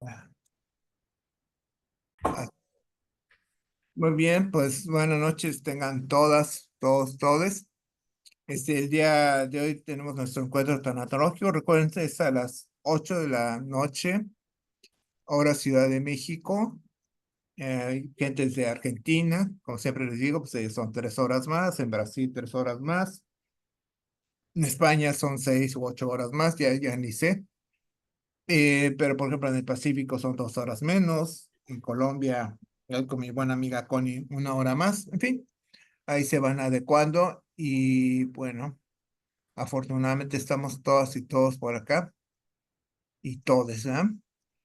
Ah, ah, Muy bien, pues buenas noches tengan todas, todos, todes. El día de hoy tenemos nuestro encuentro tanatológico. Recuerden, es a las 8 de la noche, hora Ciudad de México. Gente de Argentina, como siempre les digo, pues ellos son 3 horas más, en Brasil 3 horas más, en España son 6 u 8 horas más, ya ni sé. Pero por ejemplo en el Pacífico son 2 horas menos, en Colombia, con mi buena amiga Connie, 1 hora más, en fin. Ahí se van adecuando y bueno, afortunadamente estamos todas y todos por acá y todes, ¿ah?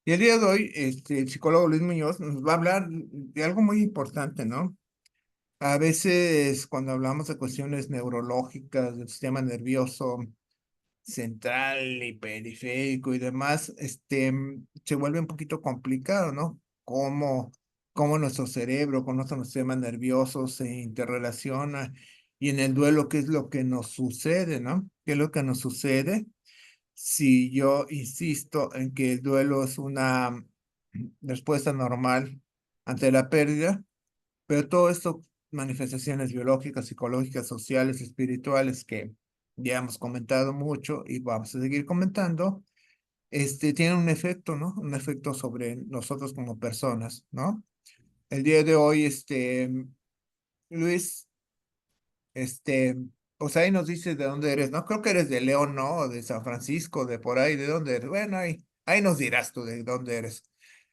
Y el día de hoy, el psicólogo Luis Muñoz nos va a hablar de algo muy importante, ¿no? A veces cuando hablamos de cuestiones neurológicas del sistema nervioso central y periférico y demás, se vuelve un poquito complicado, ¿no? Cómo nuestro cerebro con nuestro sistema nervioso se interrelaciona y en el duelo, ¿qué es lo que nos sucede, ¿no? ¿Qué es lo que nos sucede si yo insisto en que el duelo es una respuesta normal ante la pérdida? Pero todo esto, manifestaciones biológicas, psicológicas, sociales, espirituales, que ya hemos comentado mucho y vamos a seguir comentando, tienen un efecto, ¿no? Un efecto sobre nosotros como personas, ¿no? El día de hoy, Luis, este, pues ahí nos dices de dónde eres, ¿no? Creo que eres de León, ¿no? O de San Francisco, de por ahí, ¿de dónde eres? Bueno, ahí nos dirás tú de dónde eres.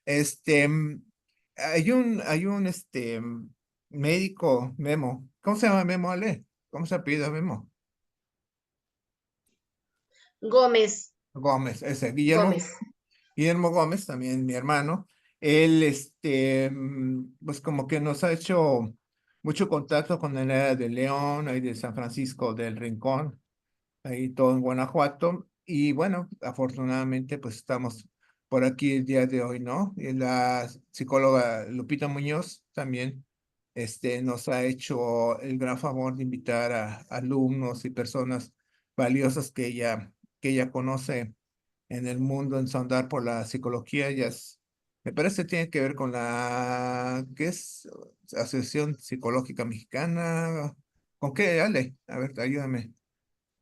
Este, mm, hay un médico, Memo. ¿Cómo se llama Memo, Ale? ¿Cómo se apellida Memo? Gómez, Gómez, ese, Gómez. Guillermo Gómez, también mi hermano. Él, pues como que nos ha hecho mucho contacto con el área de León, ahí de San Francisco del Rincón, ahí todo en Guanajuato. Y bueno, afortunadamente, pues estamos por aquí el día de hoy, ¿no? Y la psicóloga Lupita Muñoz también, nos ha hecho el gran favor de invitar a alumnos y personas valiosas que ella conoce en el mundo, en su andar por la psicología. Me parece que tiene que ver con ¿qué es? Asociación Psicológica Mexicana. ¿Con qué, Ale? A ver, ayúdame.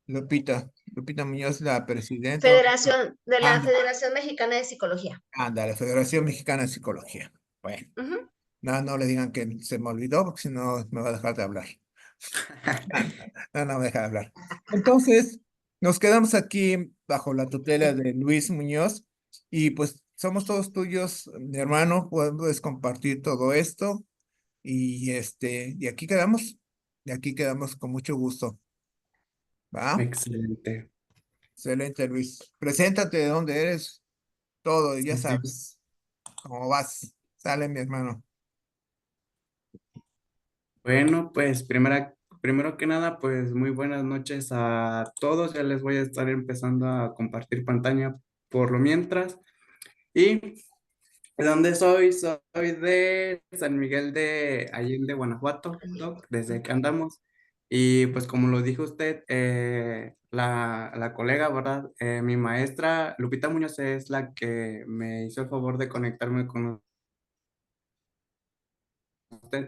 Lupita Muñoz, la presidenta. Federación de la Anda, Federación Mexicana de Psicología. anda, la Federación Mexicana de Psicología. Bueno, Ujú. no le digan que se me olvidó, porque si no me va a dejar de hablar. No me deja de hablar. Entonces, nos quedamos aquí bajo la tutela de Luis Muñoz y pues somos todos tuyos, mi hermano, puedes compartir todo esto y aquí quedamos con mucho gusto, ¿va? Excelente. Excelente, Luis. Preséntate de dónde eres, todo, ya Sí, sí. sabes, cómo vas. Sale, mi hermano. Bueno, pues primero que nada, pues muy buenas noches a todos. Ya les voy a estar empezando a compartir pantalla por lo mientras. ¿Y de dónde soy? Soy de San Miguel de Allende, Guanajuato, Doc, desde que andamos. Y pues como lo dijo usted, la colega, ¿verdad? Mi maestra, Lupita Muñoz, es la que me hizo el favor de conectarme con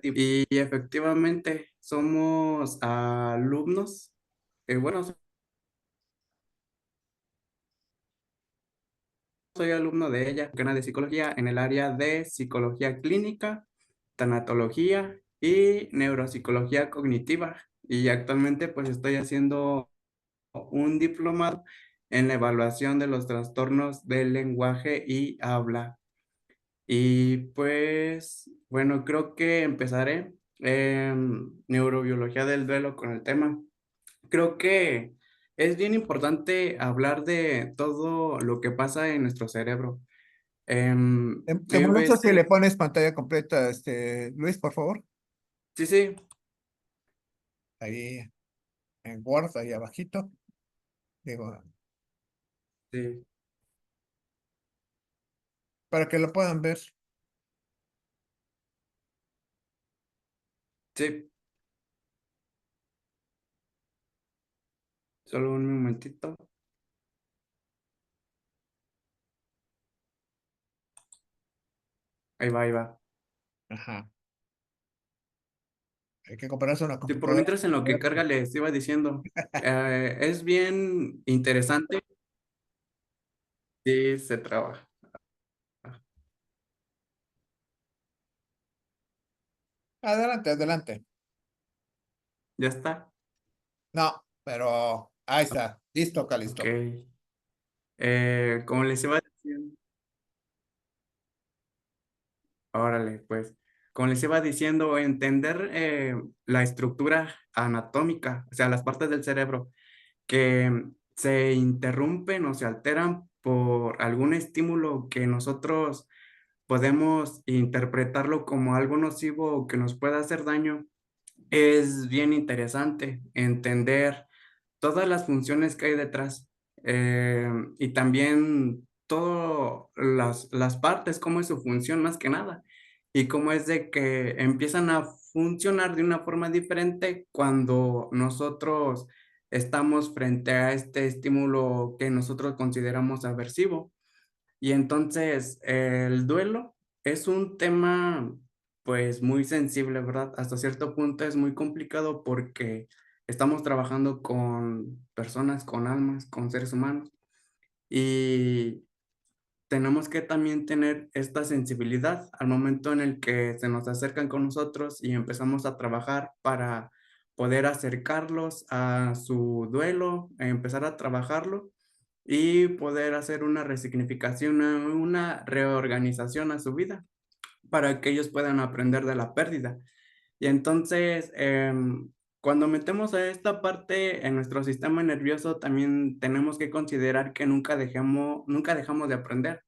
y efectivamente somos alumnos. Bueno, soy alumno de ella, que de psicología en el área de psicología clínica, tanatología y neuropsicología cognitiva. Y actualmente pues estoy haciendo un diplomado en la evaluación de los trastornos del lenguaje y habla. Y pues, bueno, creo que empezaré en neurobiología del duelo con el tema. Creo que es bien importante hablar de todo lo que pasa en nuestro cerebro. ¿Te Hay molesta si veces, le pones pantalla completa, Luis, por favor? sí, sí, Ahí en Word, ahí abajito. Digo, sí, para que lo puedan ver. sí, solo un momentito. Ahí va, ahí va. Ajá. Hay que comprarse una Sí, por computadora. mientras en lo que carga les iba diciendo, es bien interesante si se trabaja. Adelante, adelante. Ya está. No, pero ahí está. Listo, Ok. Calisto. Como les iba diciendo, órale, pues, como les iba diciendo, entender la estructura anatómica, o sea, las partes del cerebro que se interrumpen o se alteran por algún estímulo que nosotros podemos interpretarlo como algo nocivo o que nos pueda hacer daño, es bien interesante entender todas las funciones que hay detrás y también todas las partes, cómo es su función más que nada y cómo es de que empiezan a funcionar de una forma diferente cuando nosotros estamos frente a este estímulo que nosotros consideramos aversivo. Y entonces el duelo es un tema pues muy sensible, ¿verdad? Hasta cierto punto es muy complicado porque estamos trabajando con personas, con almas, con seres humanos y tenemos que también tener esta sensibilidad al momento en el que se nos acercan con nosotros y empezamos a trabajar para poder acercarlos a su duelo, empezar a trabajarlo y poder hacer una resignificación, una reorganización a su vida para que ellos puedan aprender de la pérdida. Y entonces, cuando metemos a esta parte en nuestro sistema nervioso, también tenemos que considerar que nunca dejamos de aprender.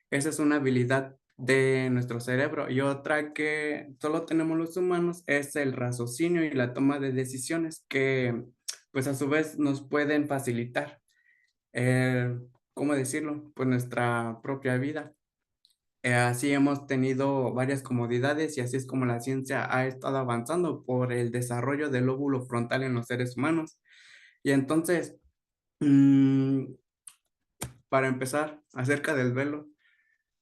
Esa es una habilidad de nuestro cerebro. Y otra que solo tenemos los humanos es el raciocinio y la toma de decisiones que, pues a su vez, nos pueden facilitar ¿cómo decirlo? Pues nuestra propia vida. Así hemos tenido varias comodidades y así es como la ciencia ha estado avanzando por el desarrollo del lóbulo frontal en los seres humanos. Y entonces, mm, para empezar, acerca del duelo,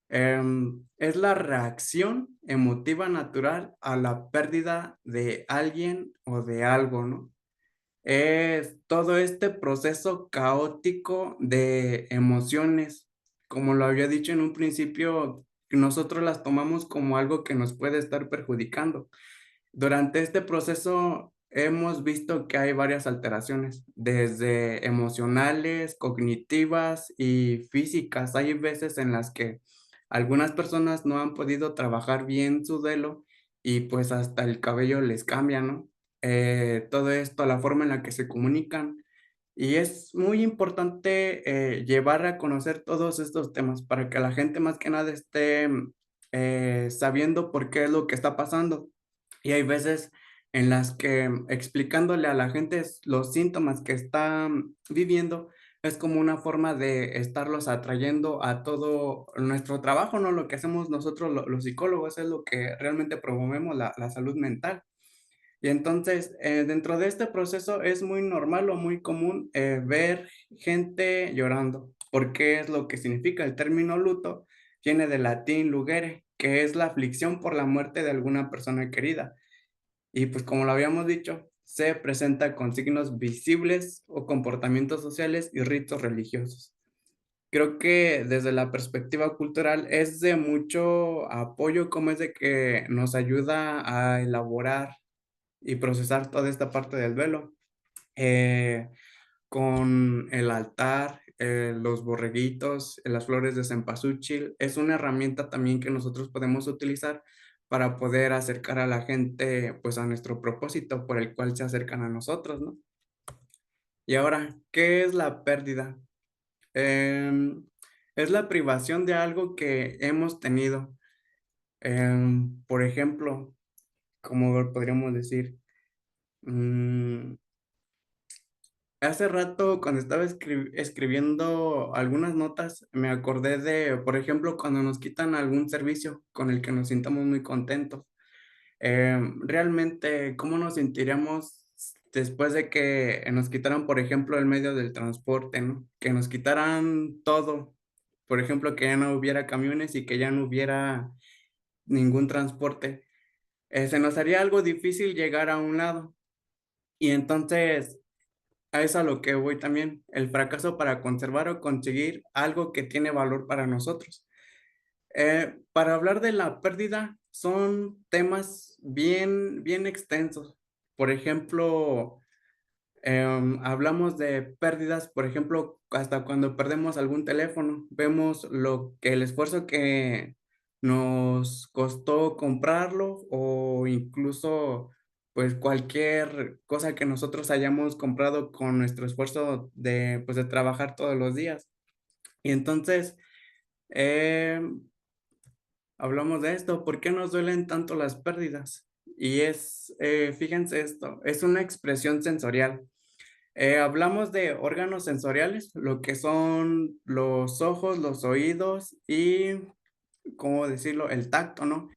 es la reacción emotiva natural a la pérdida de alguien o de algo, ¿no? Es todo este proceso caótico de emociones. Como lo había dicho en un principio, nosotros las tomamos como algo que nos puede estar perjudicando. Durante este proceso hemos visto que hay varias alteraciones, desde emocionales, cognitivas y físicas. Hay veces en las que algunas personas no han podido trabajar bien su duelo y pues hasta el cabello les cambia, ¿no? Todo esto, la forma en la que se comunican. Y es muy importante llevar a conocer todos estos temas para que la gente más que nada esté sabiendo por qué es lo que está pasando. Y hay veces en las que explicándole a la gente los síntomas que están viviendo es como una forma de estarlos atrayendo a todo nuestro trabajo, ¿no? Lo que hacemos nosotros los psicólogos es lo que realmente promovemos la salud mental. Y entonces, dentro de este proceso es muy normal o muy común ver gente llorando, porque es lo que significa el término luto, viene del latín lugere, que es la aflicción por la muerte de alguna persona querida. Y pues como lo habíamos dicho, se presenta con signos visibles o comportamientos sociales y ritos religiosos. Creo que desde la perspectiva cultural es de mucho apoyo, como es de que nos ayuda a elaborar y procesar toda esta parte del duelo. Eh, con el altar, los borreguitos, las flores de cempasúchil, es una herramienta también que nosotros podemos utilizar para poder acercar a la gente pues a nuestro propósito por el cual se acercan a nosotros, ¿no? Y ahora, ¿qué es la pérdida? Em, es la privación de algo que hemos tenido. Por ejemplo, como podríamos decir, mm, hace rato, cuando estaba escribiendo algunas notas, me acordé de, por ejemplo, cuando nos quitan algún servicio con el que nos sintamos muy contentos. Realmente, ¿cómo nos sentiríamos después de que nos quitaran, por ejemplo, el medio del transporte, ¿no? Que nos quitaran todo. Por ejemplo, que ya no hubiera camiones y que ya no hubiera ningún transporte. Se nos haría algo difícil llegar a un lado. Y entonces, a eso a lo que voy también, el fracaso para conservar o conseguir algo que tiene valor para nosotros. Para hablar de la pérdida, son temas bien extensos. Por ejemplo, hablamos de pérdidas, por ejemplo, hasta cuando perdemos algún teléfono, vemos el esfuerzo que nos costó comprarlo o incluso pues cualquier cosa que nosotros hayamos comprado con nuestro esfuerzo de, pues, de trabajar todos los días. Y entonces, hablamos de esto, ¿por qué nos duelen tanto las pérdidas? Y fíjense esto, es una expresión sensorial. Hablamos de órganos sensoriales, lo que son los ojos, los oídos y, ¿cómo decirlo?, el tacto, ¿no?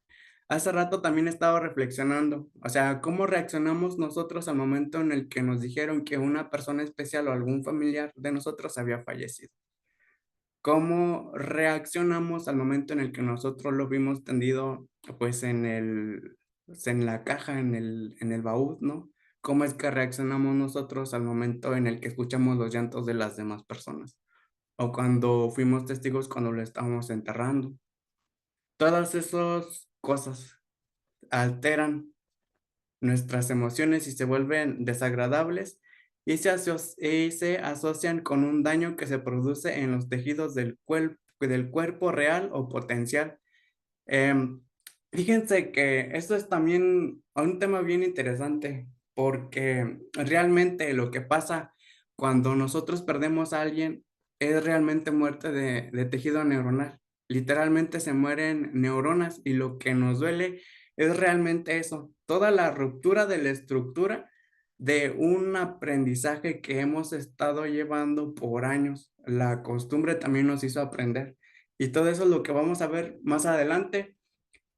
Hace rato también estaba reflexionando, o sea, ¿cómo reaccionamos nosotros al momento en el que nos dijeron que una persona especial o algún familiar de nosotros había fallecido? ¿Cómo reaccionamos al momento en el que nosotros lo vimos tendido, pues, en la caja, en el baúl, ¿no? ¿Cómo es que reaccionamos nosotros al momento en el que escuchamos los llantos de las demás personas? O cuando fuimos testigos cuando lo estábamos enterrando. Todas esas cosas alteran nuestras emociones y se vuelven desagradables y se asocian con un daño que se produce en los tejidos del cuerpo real o potencial. Em, Fíjense que esto es también un tema bien interesante porque realmente lo que pasa cuando nosotros perdemos a alguien es realmente muerte de tejido neuronal. Literalmente se mueren neuronas y lo que nos duele es realmente eso, toda la ruptura de la estructura de un aprendizaje que hemos estado llevando por años. La costumbre también nos hizo aprender y todo eso es lo que vamos a ver más adelante.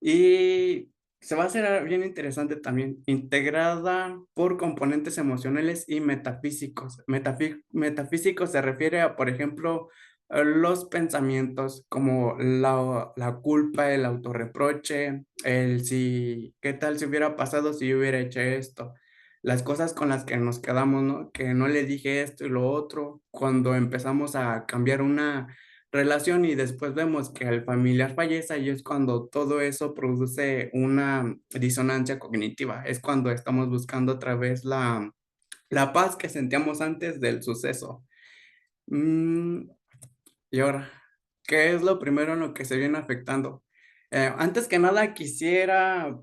Y se va a hacer bien interesante también, integrada por componentes emocionales y metafísicos. Metafísicos se refiere a, por ejemplo, los pensamientos como la culpa, el autorreproche, qué tal si hubiera pasado si yo hubiera hecho esto, las cosas con las que nos quedamos, ¿no? Que no le dije esto y lo otro, cuando empezamos a cambiar una relación y después vemos que el familiar fallece y es cuando todo eso produce una disonancia cognitiva. Es cuando estamos buscando otra vez la paz que sentíamos antes del suceso. Mm, y ahora, ¿qué es lo primero en lo que se viene afectando? Antes que nada, quisiera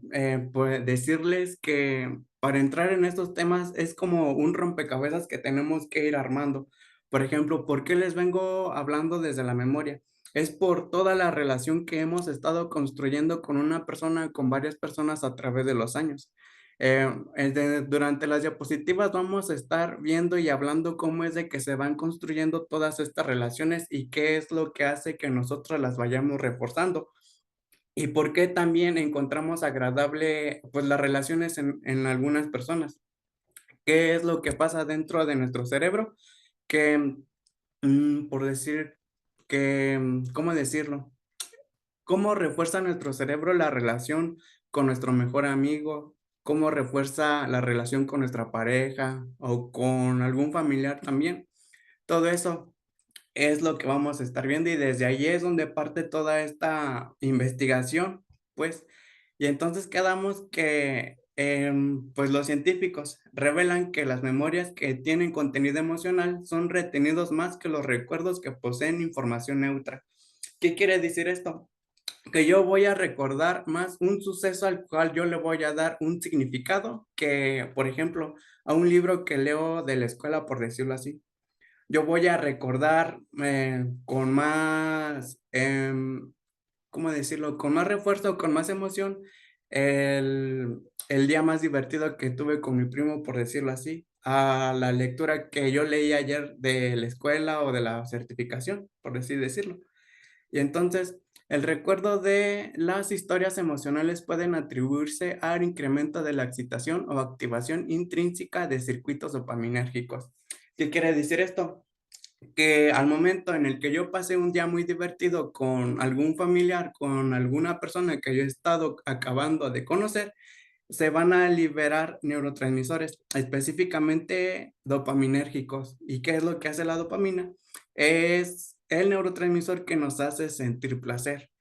pues, decirles que para entrar en estos temas es como un rompecabezas que tenemos que ir armando. Por ejemplo, ¿por qué les vengo hablando desde la memoria? Es por toda la relación que hemos estado construyendo con una persona, con varias personas a través de los años. Durante las diapositivas vamos a estar viendo y hablando cómo es de que se van construyendo todas estas relaciones y qué es lo que hace que nosotros las vayamos reforzando y por qué también encontramos agradable pues las relaciones en algunas personas. ¿Qué es lo que pasa dentro de nuestro cerebro? Que, por decir, ¿cómo decirlo? ¿Cómo refuerza nuestro cerebro la relación con nuestro mejor amigo? ¿Cómo refuerza la relación con nuestra pareja o con algún familiar también? Todo eso es lo que vamos a estar viendo y desde ahí es donde parte toda esta investigación, pues. Y entonces quedamos que, pues los científicos revelan que las memorias que tienen contenido emocional son retenidos más que los recuerdos que poseen información neutra. ¿Qué quiere decir esto? Que yo voy a recordar más un suceso al cual yo le voy a dar un significado que, por ejemplo, a un libro que leo de la escuela, por decirlo así. Yo voy a recordar con más, ¿cómo decirlo? Con más refuerzo, con más emoción, el día más divertido que tuve con mi primo, por decirlo así, a la lectura que yo leí ayer de la escuela o de la certificación, por así decirlo. Y entonces, el recuerdo de las historias emocionales pueden atribuirse al incremento de la excitación o activación intrínseca de circuitos dopaminérgicos. ¿Qué quiere decir esto? que al momento en el que yo pasé un día muy divertido con algún familiar, con alguna persona que yo he estado acabando de conocer, se van a liberar neurotransmisores, específicamente dopaminérgicos. ¿Y qué es lo que hace la dopamina? Es el neurotransmisor que nos hace sentir placer.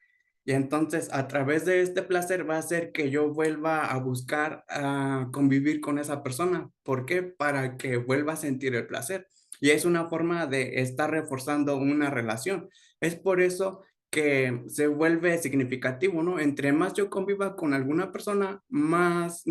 Y entonces a través de este placer va a hacer que yo vuelva a buscar a convivir con esa persona. ¿Por qué? Para que vuelva a sentir el placer. Y es una forma de estar reforzando una relación. Es por eso que se vuelve significativo, ¿no? Entre más yo conviva con alguna persona, más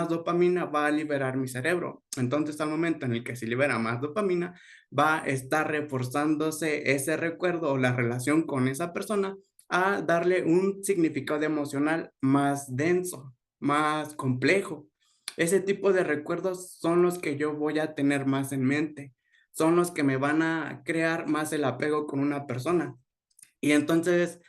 dopamina va a liberar mi cerebro. Entonces, al momento en el que se libera más dopamina, va a estar reforzándose ese recuerdo o la relación con esa persona a darle un significado emocional más denso, más complejo. Ese tipo de recuerdos son los que yo voy a tener más en mente, son los que me van a crear más el apego con una persona. Y entonces,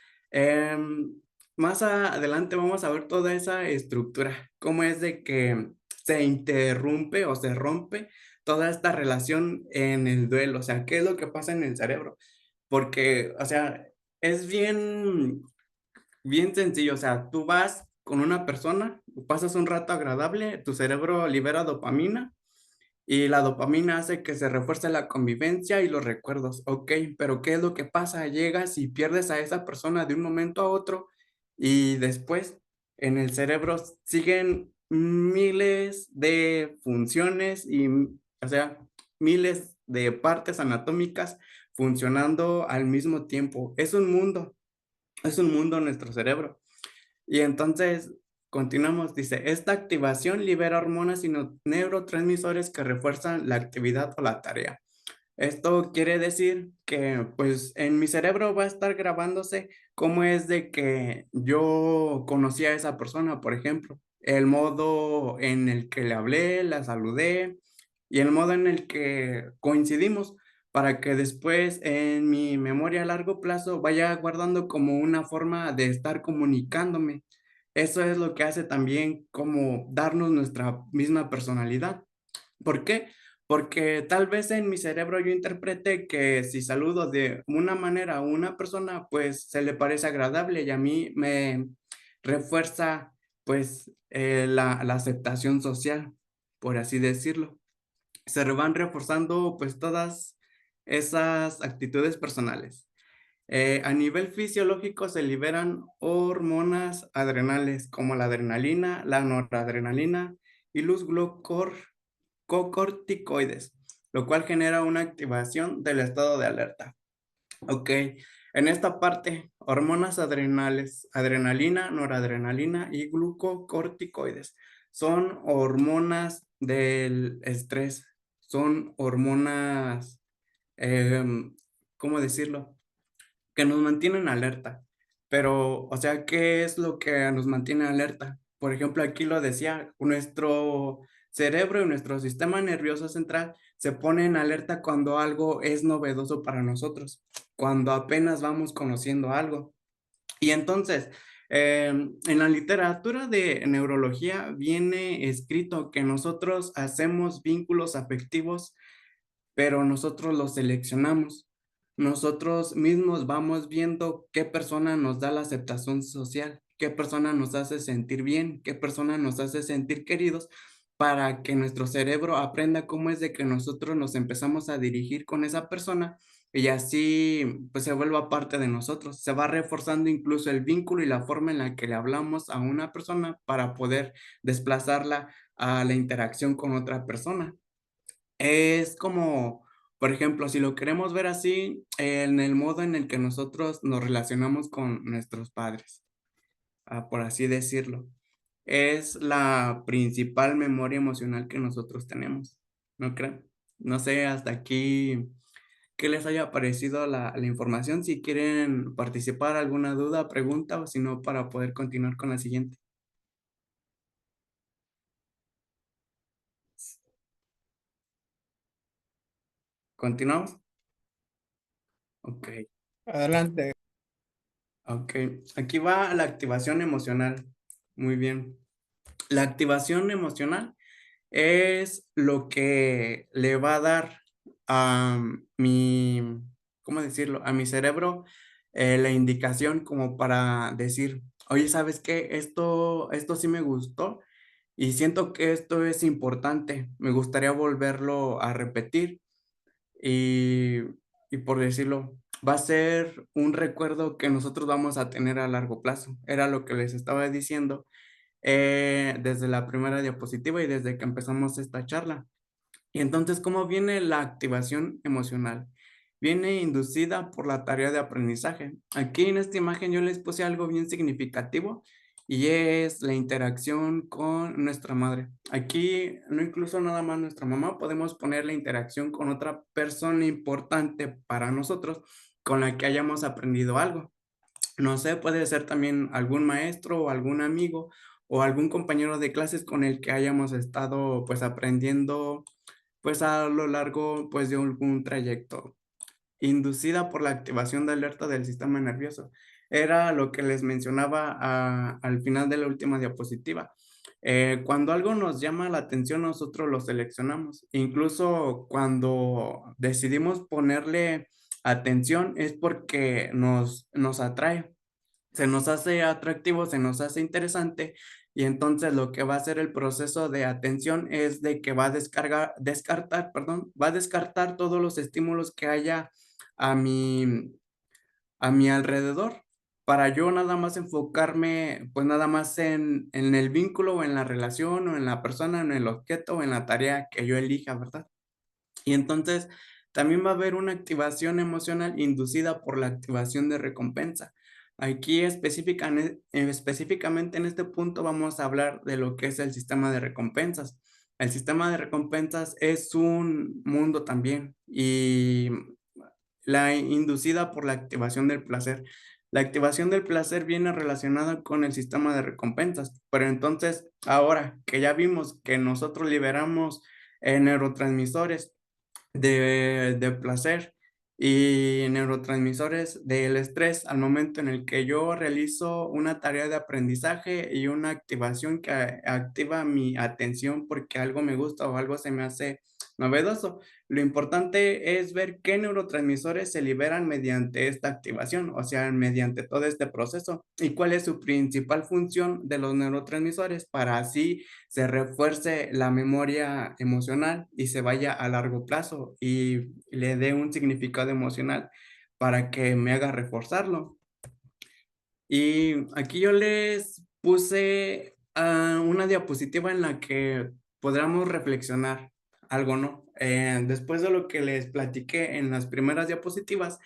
más adelante vamos a ver toda esa estructura, cómo es de que se interrumpe o se rompe toda esta relación en el duelo, o sea, qué es lo que pasa en el cerebro, porque, o sea, es bien sencillo, o sea, tú vas con una persona, pasas un rato agradable, tu cerebro libera dopamina y la dopamina hace que se refuerce la convivencia y los recuerdos. Ok, pero ¿qué es lo que pasa? Llegas y pierdes a esa persona de un momento a otro y después en el cerebro siguen miles de funciones y, o sea, miles de partes anatómicas funcionando al mismo tiempo. Es un mundo nuestro cerebro. Y entonces, continuamos, dice, esta activación libera hormonas y neurotransmisores que refuerzan la actividad o la tarea. Esto quiere decir que, pues, en mi cerebro va a estar grabándose cómo es de que yo conocí a esa persona, por ejemplo, el modo en el que le hablé, la saludé y el modo en el que coincidimos para que después en mi memoria a largo plazo vaya guardando como una forma de estar comunicándome. Eso es lo que hace también como darnos nuestra misma personalidad. ¿Por qué? Porque tal vez en mi cerebro yo interprete que si saludo de una manera a una persona, pues se le parece agradable y a mí me refuerza pues la aceptación social, por así decirlo. Se van reforzando pues todas esas actitudes personales. A nivel fisiológico se liberan hormonas adrenales como la adrenalina, la noradrenalina y los glucocorticoides, lo cual genera una activación del estado de alerta. Ok, en esta parte, hormonas adrenales, adrenalina, noradrenalina y glucocorticoides son hormonas del estrés, son hormonas, ¿cómo decirlo? Que nos mantienen alerta. Pero, o sea, ¿qué es lo que nos mantiene alerta? Por ejemplo, aquí lo decía, nuestro cerebro y nuestro sistema nervioso central se pone en alerta cuando algo es novedoso para nosotros, cuando apenas vamos conociendo algo. Y entonces, en la literatura de neurología viene escrito que nosotros hacemos vínculos afectivos pero nosotros los seleccionamos. Nosotros mismos vamos viendo qué persona nos da la aceptación social, qué persona nos hace sentir bien, qué persona nos hace sentir queridos, para que nuestro cerebro aprenda cómo es de que nosotros nos empezamos a dirigir con esa persona y así pues se vuelva parte de nosotros. Se va reforzando incluso el vínculo y la forma en la que le hablamos a una persona para poder desplazarla a la interacción con otra persona. Es como, por ejemplo, si lo queremos ver así, en el modo en el que nosotros nos relacionamos con nuestros padres, por así decirlo. Es la principal memoria emocional que nosotros tenemos, ¿no creen? No sé, hasta aquí, ¿qué les haya parecido la información? Si quieren participar, alguna duda, pregunta, o si no, para poder continuar con la siguiente. ¿Continuamos? Ok, Adelante. ok. Aquí va la activación emocional. Muy bien. La activación emocional es lo que le va a dar a mi, ¿cómo decirlo? A mi cerebro la indicación como para decir, oye, ¿sabes qué? Esto sí me gustó y siento que esto es importante, me gustaría volverlo a repetir y, y por decirlo, va a ser un recuerdo que nosotros vamos a tener a largo plazo. Era lo que les estaba diciendo desde la primera diapositiva y desde que empezamos esta charla. Y entonces, ¿cómo viene la activación emocional? Viene inducida por la tarea de aprendizaje. Aquí en esta imagen yo les puse algo bien significativo y es la interacción con nuestra madre. Aquí no incluso nada más nuestra mamá, podemos poner la interacción con otra persona importante para nosotros con la que hayamos aprendido algo. No sé, puede ser también algún maestro o algún amigo o algún compañero de clases con el que hayamos estado pues aprendiendo pues a lo largo pues de algún trayecto, inducida por la activación de alerta del sistema nervioso. Era lo que les mencionaba al final de la última diapositiva. Cuando algo nos llama la atención, nosotros lo seleccionamos. Incluso cuando decidimos ponerle atención es porque nos atrae, se nos hace atractivo, se nos hace interesante y entonces lo que va a hacer el proceso de atención es de que va a descartar, perdón, va a descartar todos los estímulos que haya a a mi alrededor para yo nada más enfocarme, pues nada más en el vínculo o en la relación o en la persona, en el objeto o en la tarea que yo elija, ¿verdad? Y entonces también va a haber una activación emocional inducida por la activación de recompensa. Aquí específicamente en este punto vamos a hablar de lo que es el sistema de recompensas. El sistema de recompensas es un mundo también y la inducida por la activación del placer. La activación del placer viene relacionada con el sistema de recompensas, pero entonces ahora que ya vimos que nosotros liberamos neurotransmisores de placer y neurotransmisores del estrés al momento en el que yo realizo una tarea de aprendizaje y una activación que activa mi atención porque algo me gusta o algo se me hace novedoso. Lo importante es ver qué neurotransmisores se liberan mediante esta activación, o sea, mediante todo este proceso y cuál es su principal función de los neurotransmisores para así se refuerce la memoria emocional y se vaya a largo plazo y le dé un significado emocional para que me haga reforzarlo. Y aquí yo les puse una diapositiva en la que podamos reflexionar algo, ¿no? Después de lo que les platiqué en las primeras diapositivas,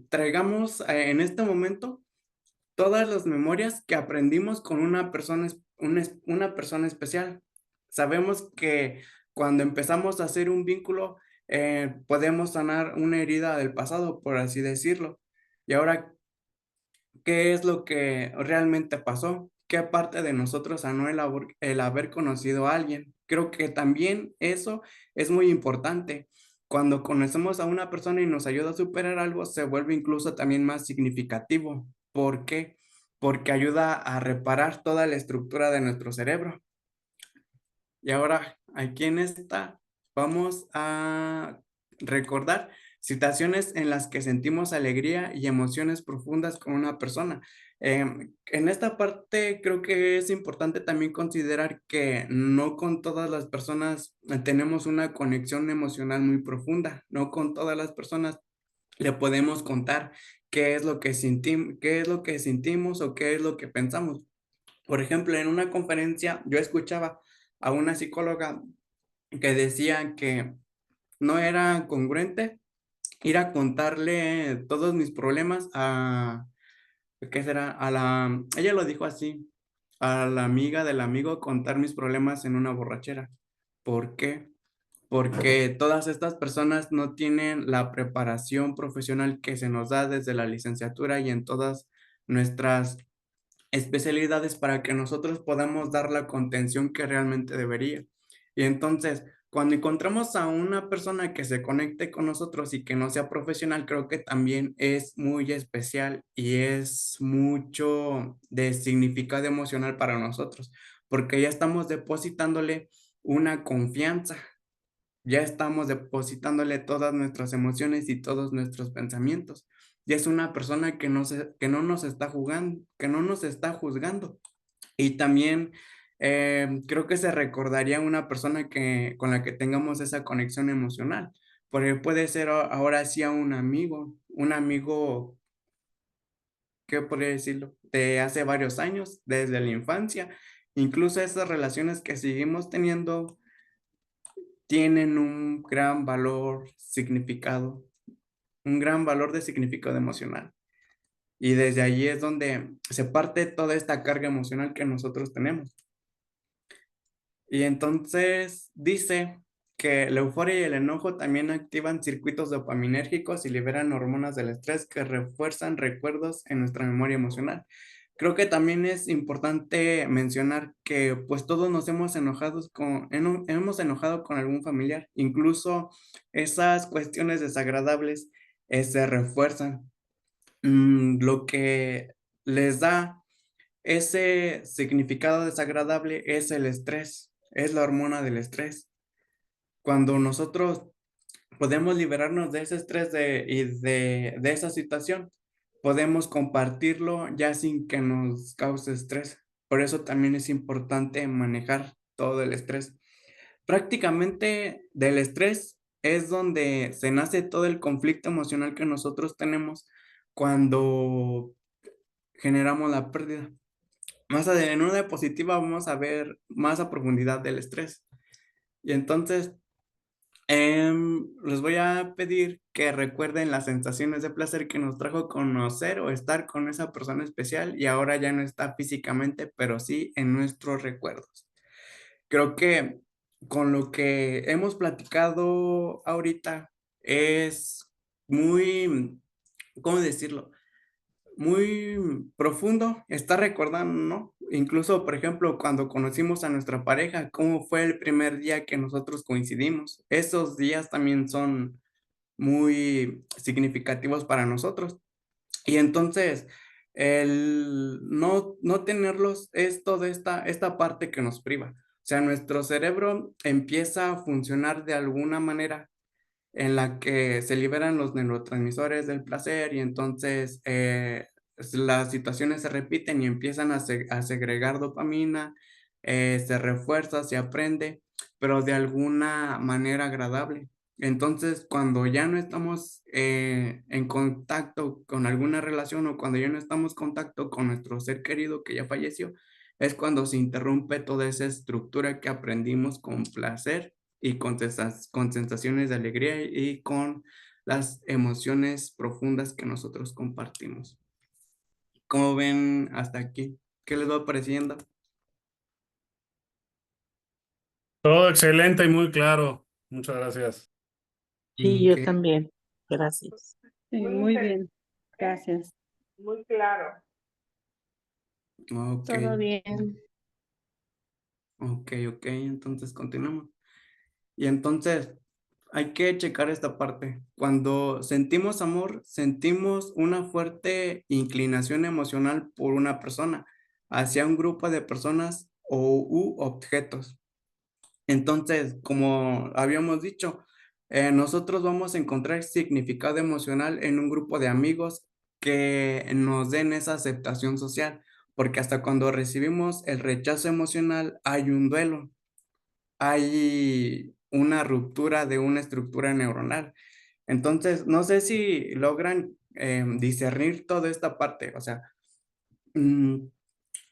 traigamos en este momento todas las memorias que aprendimos con una persona, una persona especial. Sabemos que cuando empezamos a hacer un vínculo, podemos sanar una herida del pasado, por así decirlo. Y ahora, ¿qué es lo que realmente pasó? ¿Qué parte de nosotros sanó el haber conocido a alguien? Creo que también eso es muy importante. Cuando conocemos a una persona y nos ayuda a superar algo, se vuelve incluso también más significativo. ¿Por qué? Porque ayuda a reparar toda la estructura de nuestro cerebro. Y ahora, aquí en esta, vamos a recordar situaciones en las que sentimos alegría y emociones profundas con una persona. En esta parte creo que es importante también considerar que no con todas las personas tenemos una conexión emocional muy profunda, no con todas las personas le podemos contar qué es lo que qué es lo que sentimos o qué es lo que pensamos. Por ejemplo, en una conferencia yo escuchaba a una psicóloga que decía que no era congruente ir a contarle todos mis problemas ¿qué será? Ella lo dijo así, a la amiga del amigo contar mis problemas en una borrachera. ¿Por qué? Porque todas estas personas no tienen la preparación profesional que se nos da desde la licenciatura y en todas nuestras especialidades para que nosotros podamos dar la contención que realmente debería. Y entonces, cuando encontramos a una persona que se conecte con nosotros y que no sea profesional, creo que también es muy especial y es mucho de significado emocional para nosotros, porque ya estamos depositándole una confianza. ya estamos depositándole todas nuestras emociones y todos nuestros pensamientos. Y es una persona que no nos está jugando, que no nos está juzgando. Y también creo que se recordaría una persona con la que tengamos esa conexión emocional, porque puede ser ahora sí a un amigo, ¿qué podría decirlo? De hace varios años, desde la infancia. Incluso esas relaciones que seguimos teniendo tienen un gran valor, significado, un gran valor de significado emocional. Y desde allí es donde se parte toda esta carga emocional que nosotros tenemos. Y entonces dice que la euforia y el enojo también activan circuitos dopaminérgicos y liberan hormonas del estrés que refuerzan recuerdos en nuestra memoria emocional. Creo que también es importante mencionar que pues todos nos hemos hemos enojado con algún familiar, incluso esas cuestiones desagradables se refuerzan. Lo que les da ese significado desagradable es el estrés, es la hormona del estrés. Cuando nosotros podemos liberarnos de ese estrés de esa situación, podemos compartirlo ya sin que nos cause estrés. Por eso también es importante manejar todo el estrés. Prácticamente del estrés es donde se nace todo el conflicto emocional que nosotros tenemos cuando generamos la pérdida. En una diapositiva vamos a ver más a profundidad del estrés. Y entonces, les voy a pedir que recuerden las sensaciones de placer que nos trajo conocer o estar con esa persona especial y ahora ya no está físicamente, pero sí en nuestros recuerdos. Creo que con lo que hemos platicado ahorita es muy, ¿cómo decirlo? Muy profundo, está recordando, ¿no? Incluso, por ejemplo, cuando conocimos a nuestra pareja, cómo fue el primer día que nosotros coincidimos. Esos días también son muy significativos para nosotros. Y entonces, el no tenerlos es toda esta parte que nos priva. O sea, nuestro cerebro empieza a funcionar de alguna manera en la que se liberan los neurotransmisores del placer y entonces las situaciones se repiten y empiezan a segregar dopamina, se refuerza, se aprende, pero de alguna manera agradable. Entonces, cuando ya no estamos en contacto con alguna relación o cuando ya no estamos en contacto con nuestro ser querido que ya falleció, es cuando se interrumpe toda esa estructura que aprendimos con placer y con sensaciones de alegría y con las emociones profundas que nosotros compartimos. ¿Cómo ven hasta aquí? ¿Qué les va pareciendo? Todo excelente y muy claro. Muchas gracias. Sí, yo Ok, también. Gracias. Sí, muy bien, gracias. Muy claro. ok, Todo bien. ok, entonces continuamos. Y entonces hay que checar esta parte. Cuando sentimos amor, sentimos una fuerte inclinación emocional por una persona, hacia un grupo de personas u objetos. Entonces, como habíamos dicho, nosotros vamos a encontrar significado emocional en un grupo de amigos que nos den esa aceptación social, porque hasta cuando recibimos el rechazo emocional hay un duelo, hay una ruptura de una estructura neuronal. Entonces, no sé si logran discernir toda esta parte, o sea, mm,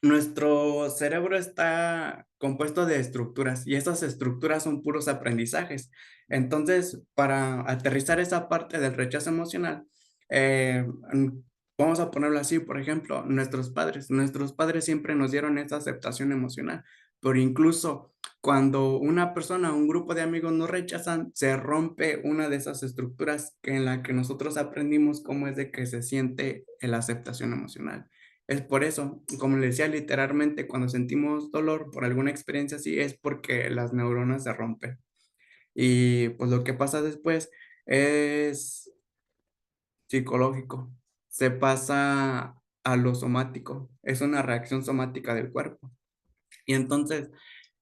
nuestro cerebro está compuesto de estructuras y esas estructuras son puros aprendizajes. Entonces, para aterrizar esa parte del rechazo emocional, eh, mm, vamos a ponerlo así, por ejemplo, nuestros padres siempre nos dieron esa aceptación emocional, pero incluso cuando una persona, un grupo de amigos nos rechazan, se rompe una de esas estructuras en la que nosotros aprendimos cómo es de que se siente la aceptación emocional. Es por eso, como le decía, literalmente cuando sentimos dolor por alguna experiencia así, es porque las neuronas se rompen. Y pues lo que pasa después es psicológico, se pasa a lo somático, es una reacción somática del cuerpo. Y entonces,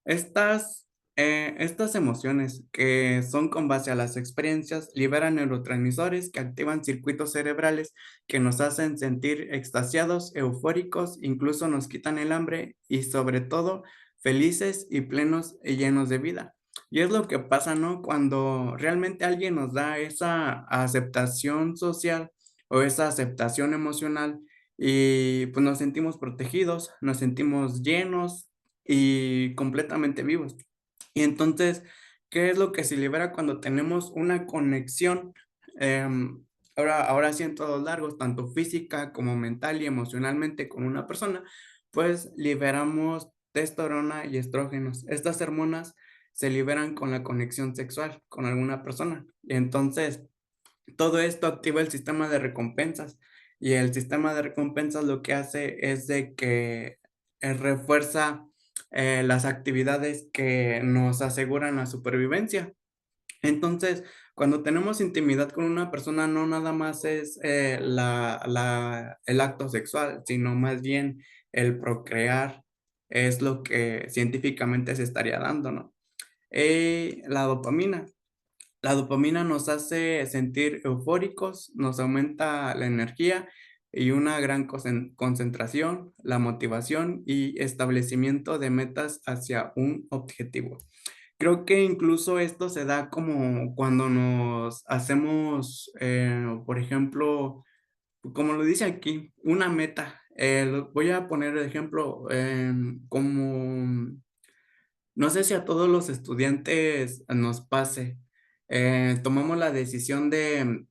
estas Estas emociones que son con base a las experiencias liberan neurotransmisores que activan circuitos cerebrales que nos hacen sentir extasiados, eufóricos, incluso nos quitan el hambre y sobre todo felices y plenos y llenos de vida. Y es lo que pasa, ¿no? Cuando realmente alguien nos da esa aceptación social o esa aceptación emocional y pues nos sentimos protegidos, nos sentimos llenos y completamente vivos. Y entonces, ¿qué es lo que se libera cuando tenemos una conexión? em, ahora sí en todos largos, tanto física como mental y emocionalmente con una persona, pues liberamos testosterona y estrógenos. Estas hormonas se liberan con la conexión sexual con alguna persona. Y entonces, todo esto activa el sistema de recompensas y el sistema de recompensas lo que hace es de que refuerza las actividades que nos aseguran la supervivencia. Entonces, cuando tenemos intimidad con una persona, no nada más es el acto sexual, sino más bien el procrear es lo que científicamente se estaría dando, ¿no? La dopamina. La dopamina nos hace sentir eufóricos, nos aumenta la energía y una gran concentración, la motivación y establecimiento de metas hacia un objetivo. Creo que incluso esto se da como cuando nos hacemos, por ejemplo, como lo dice aquí, una meta. Voy a poner el ejemplo como no sé si a todos los estudiantes nos pase. Tomamos la decisión de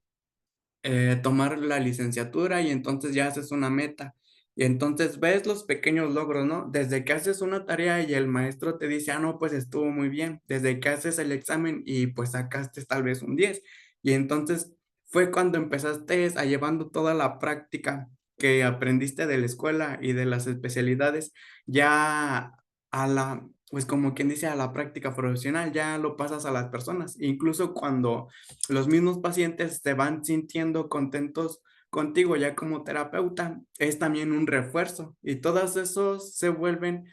tomar la licenciatura y entonces ya haces una meta. Y entonces ves los pequeños logros, ¿no? Desde que haces una tarea y el maestro te dice, ah, no, pues estuvo muy bien. Desde que haces el examen y pues sacaste tal vez un 10. Y entonces fue cuando empezaste a llevando toda la práctica que aprendiste de la escuela y de las especialidades ya a la, pues como quien dice, a la práctica profesional, ya lo pasas a las personas. Incluso cuando los mismos pacientes se van sintiendo contentos contigo ya como terapeuta, es también un refuerzo y todos esos se vuelven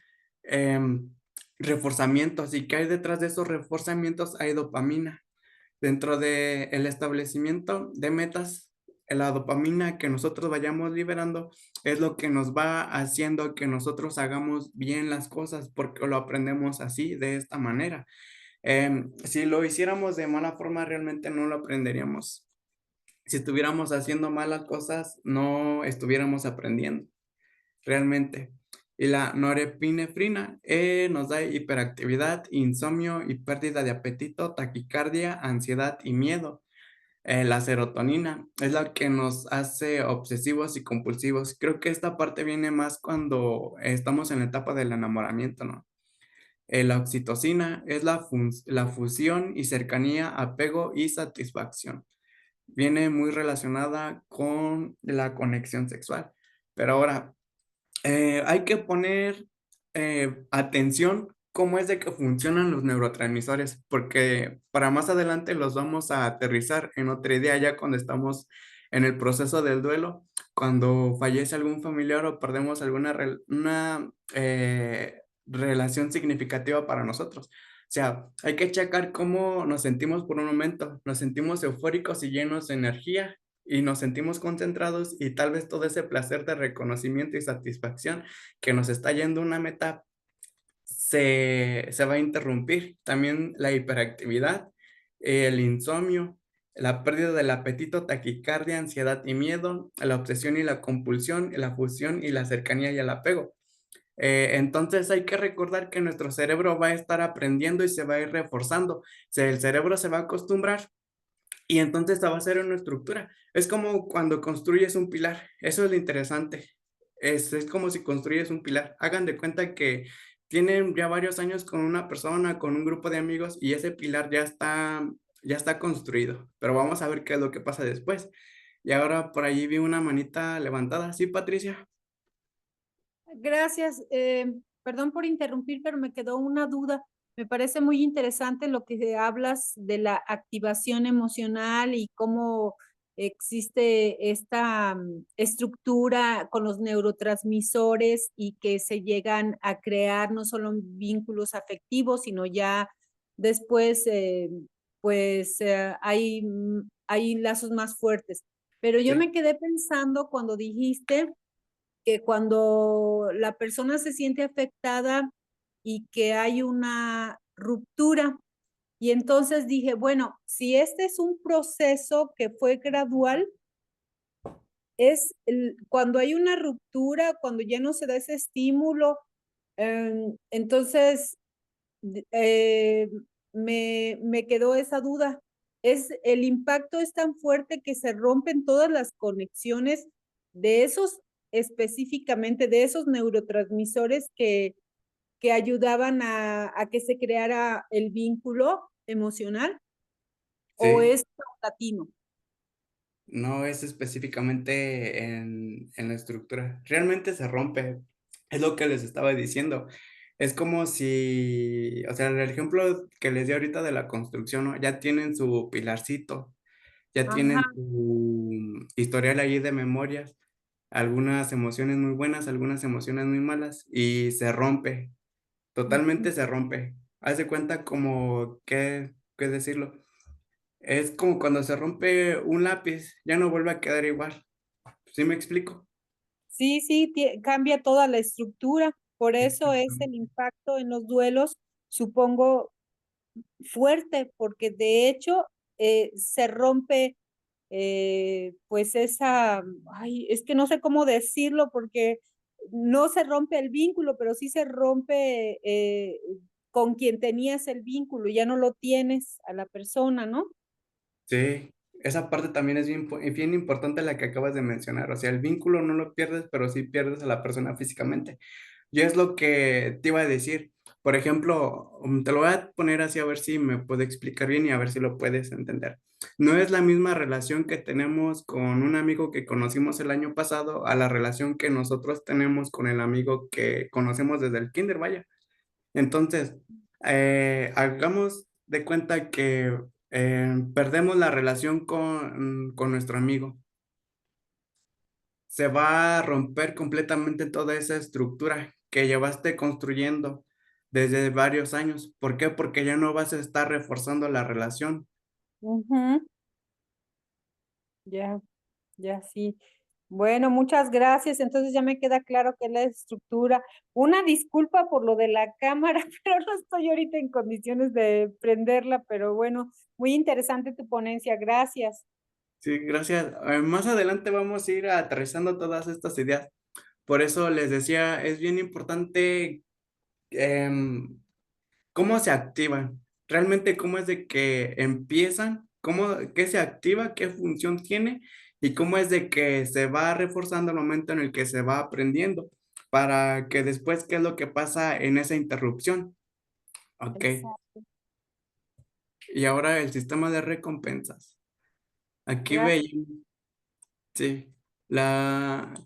em, reforzamientos. ¿Y qué hay detrás de esos reforzamientos? Hay dopamina. Dentro del establecimiento de metas, la dopamina que nosotros vayamos liberando es lo que nos va haciendo que nosotros hagamos bien las cosas porque lo aprendemos así, de esta manera. Si lo hiciéramos de mala forma, realmente no lo aprenderíamos. Si estuviéramos haciendo malas cosas, no estuviéramos aprendiendo, realmente. Y la norepinefrina nos da hiperactividad, insomnio y pérdida de apetito, taquicardia, ansiedad y miedo. La serotonina es la que nos hace obsesivos y compulsivos. Creo que esta parte viene más cuando estamos en la etapa del enamoramiento, ¿no? La oxitocina es la fusión y cercanía, apego y satisfacción. Viene muy relacionada con la conexión sexual. Pero ahora, hay que poner atención cómo es de que funcionan los neurotransmisores, porque para más adelante los vamos a aterrizar en otra idea ya cuando estamos en el proceso del duelo, cuando fallece algún familiar o perdemos alguna relación significativa para nosotros. O sea, hay que checar cómo nos sentimos por un momento. Nos sentimos eufóricos y llenos de energía y nos sentimos concentrados y tal vez todo ese placer de reconocimiento y satisfacción que nos está yendo una meta se va a interrumpir. También la hiperactividad, el insomnio, la pérdida del apetito, taquicardia, ansiedad y miedo, la obsesión y la compulsión, la fusión y la cercanía y el apego. Entonces hay que recordar que nuestro cerebro va a estar aprendiendo y se va a ir reforzando. O sea, el cerebro se va a acostumbrar y entonces esta va a ser una estructura. Es como cuando construyes un pilar. Eso es lo interesante. Es como si construyes un pilar. Hagan de cuenta que tienen ya varios años con una persona, con un grupo de amigos y ese pilar ya está construido. Pero vamos a ver qué es lo que pasa después. Y ahora por allí vi una manita levantada. ¿Sí, Patricia? Gracias. Perdón por interrumpir, pero me quedó una duda. Me parece muy interesante lo que hablas de la activación emocional y cómo existe esta estructura con los neurotransmisores y que se llegan a crear no solo vínculos afectivos, sino ya después pues hay lazos más fuertes. Pero yo Sí. me quedé pensando cuando dijiste que cuando la persona se siente afectada y que hay una ruptura, y entonces dije, bueno, si este es un proceso que fue gradual, cuando hay una ruptura, cuando ya no se da ese estímulo, entonces eh, me quedó esa duda. El impacto es tan fuerte que se rompen todas las conexiones de esos, específicamente de esos neurotransmisores que ayudaban a que se creara el vínculo emocional, o Sí. es paulatino. No es específicamente en la estructura. Realmente se rompe. Es lo que les estaba diciendo. Es como si, o sea, el ejemplo que les di ahorita de la construcción, ¿no? Ya tienen su pilarcito, ya Ajá. tienen su historial ahí de memorias, algunas emociones muy buenas, algunas emociones muy malas, y se rompe, totalmente se rompe. Haz de cuenta como, ¿qué decirlo? Es como cuando se rompe un lápiz, ya no vuelve a quedar igual. ¿Sí me explico? Sí, sí, cambia toda la estructura. Por eso es Exactamente. el impacto en los duelos, supongo, fuerte, porque de hecho se rompe, pues ay, es que no sé cómo decirlo, porque no se rompe el vínculo, pero sí se rompe con quien tenías el vínculo, ya no lo tienes a la persona, ¿no? Sí, esa parte también es bien importante la que acabas de mencionar. O sea, el vínculo no lo pierdes, pero sí pierdes a la persona físicamente. Yo es lo que te iba a decir. Por ejemplo, te lo voy a poner así a ver si me puedo explicar bien y a ver si lo puedes entender. No es la misma relación que tenemos con un amigo que conocimos el año pasado a la relación que nosotros tenemos con el amigo que conocemos desde el kinder, vaya. Entonces, hagamos de cuenta que perdemos la relación con nuestro amigo. Se va a romper completamente toda esa estructura que llevaste construyendo desde varios años. ¿Por qué? Porque ya no vas a estar reforzando la relación. Ujú. Ya, ya sí. Bueno, muchas gracias. Entonces ya me queda claro que es la estructura. Una disculpa por lo de la cámara, pero no estoy ahorita en condiciones de prenderla, pero bueno, muy interesante tu ponencia. Gracias. Sí, gracias. Más adelante vamos a ir aterrizando todas estas ideas. Por eso les decía, es bien importante em, cómo se activan, realmente cómo es de que empiezan, qué se activa, qué función tiene y cómo es de que se va reforzando el momento en el que se va aprendiendo para que después qué es lo que pasa en esa interrupción. Ok, Exacto. y ahora el sistema de recompensas. Aquí Gracias. veis. Sí,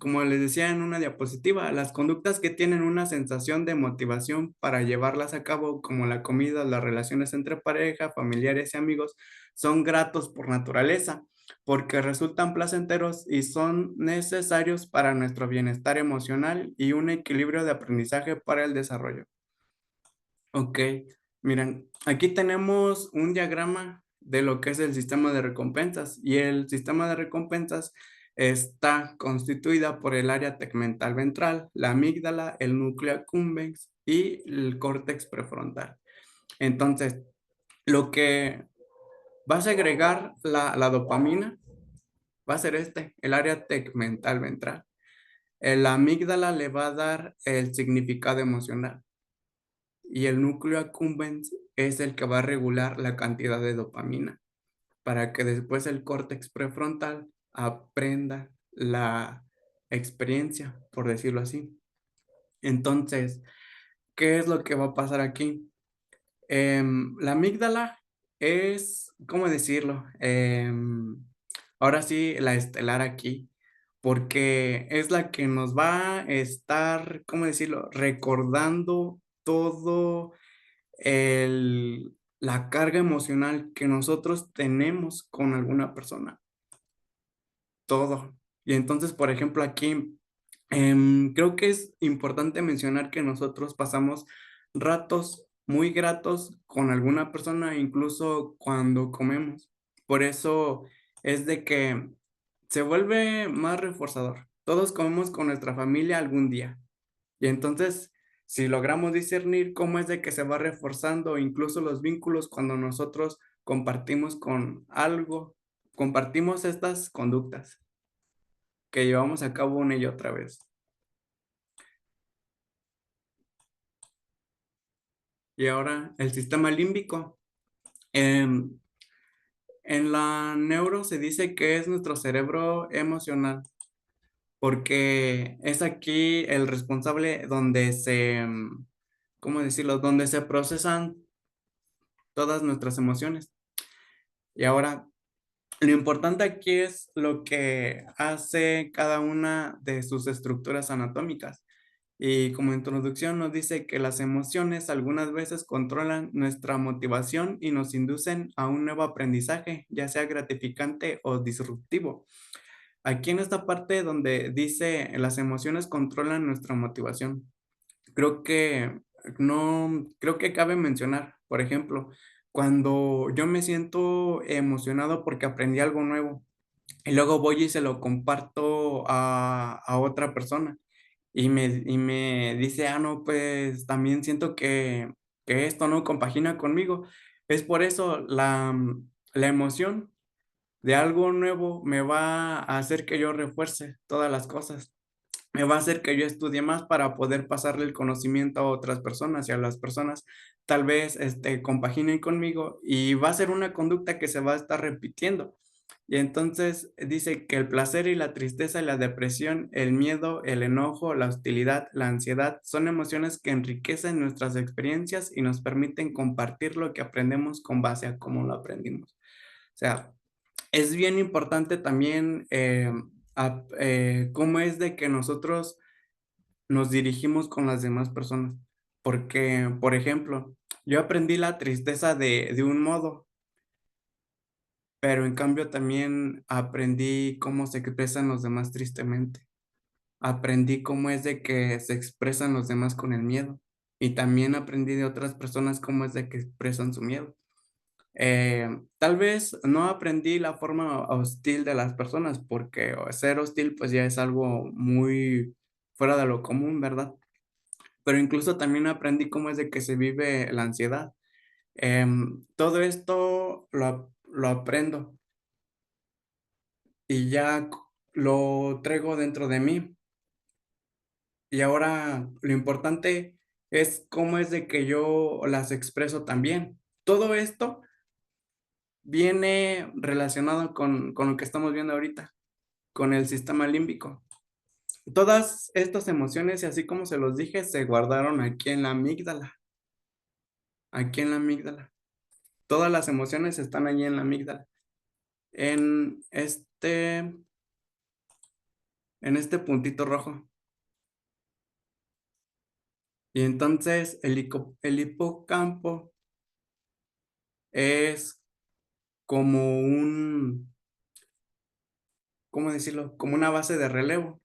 como les decía en una diapositiva, las conductas que tienen una sensación de motivación para llevarlas a cabo, como la comida, las relaciones entre pareja, familiares y amigos, son gratos por naturaleza, porque resultan placenteros y son necesarios para nuestro bienestar emocional y un equilibrio de aprendizaje para el desarrollo. Ok, miren, aquí tenemos un diagrama de lo que es el sistema de recompensas y el sistema de recompensas está constituida por el área tegmental ventral, la amígdala, el núcleo accumbens y el córtex prefrontal. Entonces, lo que va a segregar la dopamina va a ser el área tegmental ventral. La amígdala le va a dar el significado emocional y el núcleo accumbens es el que va a regular la cantidad de dopamina para que después el córtex prefrontal aprenda la experiencia, por decirlo así. Entonces, ¿qué es lo que va a pasar aquí? La amígdala es, ¿cómo decirlo? Ahora sí, la estelar aquí, porque es la que nos va a estar, ¿cómo decirlo? Recordando todo la carga emocional que nosotros tenemos con alguna persona, todo. Y entonces, por ejemplo, aquí creo que es importante mencionar que nosotros pasamos ratos muy gratos con alguna persona, incluso cuando comemos. Por eso es de que se vuelve más reforzador. Todos comemos con nuestra familia algún día. Y entonces, si logramos discernir cómo es de que se va reforzando incluso los vínculos cuando nosotros compartimos con algo, compartimos estas conductas que llevamos a cabo una y otra vez. Y ahora el sistema límbico. En la neuro se dice que es nuestro cerebro emocional, porque es aquí el responsable donde ¿cómo decirlo? Donde se procesan todas nuestras emociones. Y ahora, lo importante aquí es lo que hace cada una de sus estructuras anatómicas. Y como introducción nos dice que las emociones algunas veces controlan nuestra motivación y nos inducen a un nuevo aprendizaje, ya sea gratificante o disruptivo. Aquí en esta parte donde dice las emociones controlan nuestra motivación, creo que creo que cabe mencionar, por ejemplo, cuando yo me siento emocionado porque aprendí algo nuevo y luego voy y se lo comparto a otra persona y me dice, no, pues también siento que esto no compagina conmigo. Es por eso la emoción de algo nuevo me va a hacer que yo refuerce todas las cosas. Me va a hacer que yo estudie más para poder pasarle el conocimiento a otras personas y a las personas tal vez compaginen conmigo y va a ser una conducta que se va a estar repitiendo. Y entonces dice que el placer y la tristeza y la depresión, el miedo, el enojo, la hostilidad, la ansiedad son emociones que enriquecen nuestras experiencias y nos permiten compartir lo que aprendemos con base a cómo lo aprendimos. O sea, es bien importante también cómo es de que nosotros nos dirigimos con las demás personas. Porque, por ejemplo, yo aprendí la tristeza de un modo, pero en cambio también aprendí cómo se expresan los demás tristemente. Aprendí cómo es de que se expresan los demás con el miedo. Y también aprendí de otras personas cómo es de que expresan su miedo. Tal vez no aprendí la forma hostil de las personas, porque ser hostil pues ya es algo muy fuera de lo común, ¿verdad? Pero incluso también aprendí cómo es de que se vive la ansiedad. Todo esto lo aprendo y ya lo traigo dentro de mí. Y ahora lo importante es cómo es de que yo las expreso también. Todo esto viene relacionado con lo que estamos viendo ahorita, con el sistema límbico. Todas estas emociones, y así como se los dije, se guardaron aquí en la amígdala. Aquí en la amígdala. Todas las emociones están allí en la amígdala. En este puntito rojo. Y entonces el hipocampo es como ¿cómo decirlo? Como una base de relevo.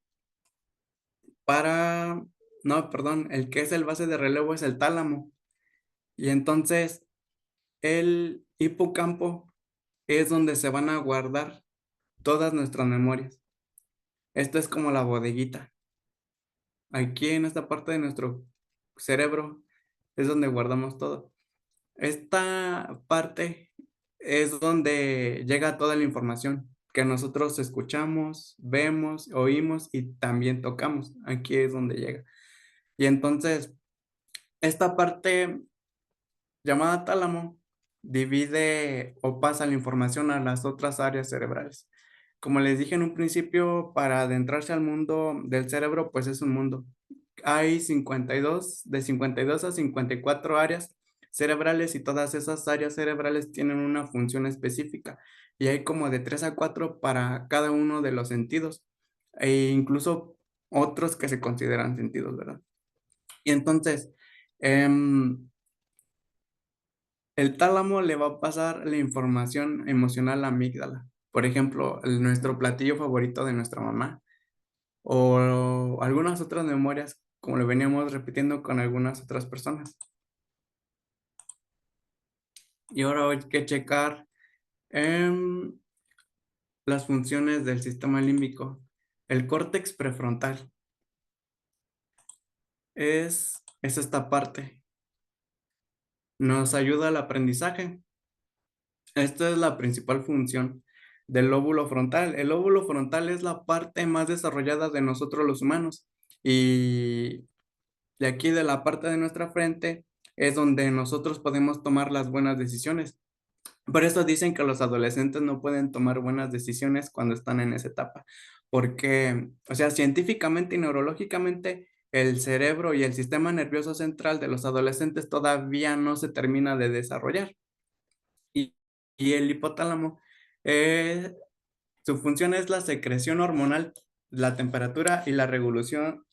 No, perdón, el que es el base de relevo es el tálamo. Y entonces el hipocampo es donde se van a guardar todas nuestras memorias. Esto es como la bodeguita. Aquí en esta parte de nuestro cerebro es donde guardamos todo. Esta parte es donde llega toda la información que nosotros escuchamos, vemos, oímos y también tocamos. Aquí es donde llega. Y entonces, esta parte llamada tálamo divide o pasa la información a las otras áreas cerebrales. Como les dije en un principio, para adentrarse al mundo del cerebro, pues es un mundo. Hay de 52 a 54 áreas cerebrales y todas esas áreas cerebrales tienen una función específica y hay como de 3 a 4 para cada uno de los sentidos e incluso otros que se consideran sentidos, ¿verdad? Y entonces, el tálamo le va a pasar la información emocional a la amígdala. Por ejemplo, nuestro platillo favorito de nuestra mamá o algunas otras memorias, como lo veníamos repitiendo con algunas otras personas. Y ahora hay que checar las funciones del sistema límbico. El córtex prefrontal es esta parte. Nos ayuda al aprendizaje. Esta es la principal función del lóbulo frontal. El lóbulo frontal es la parte más desarrollada de nosotros los humanos. Y de aquí de la parte de nuestra frente es donde nosotros podemos tomar las buenas decisiones. Por eso dicen que los adolescentes no pueden tomar buenas decisiones cuando están en esa etapa, porque, o sea, científicamente y neurológicamente, el cerebro y el sistema nervioso central de los adolescentes todavía no se termina de desarrollar. Y, y el hipotálamo, su función es la secreción hormonal, la temperatura y la regulación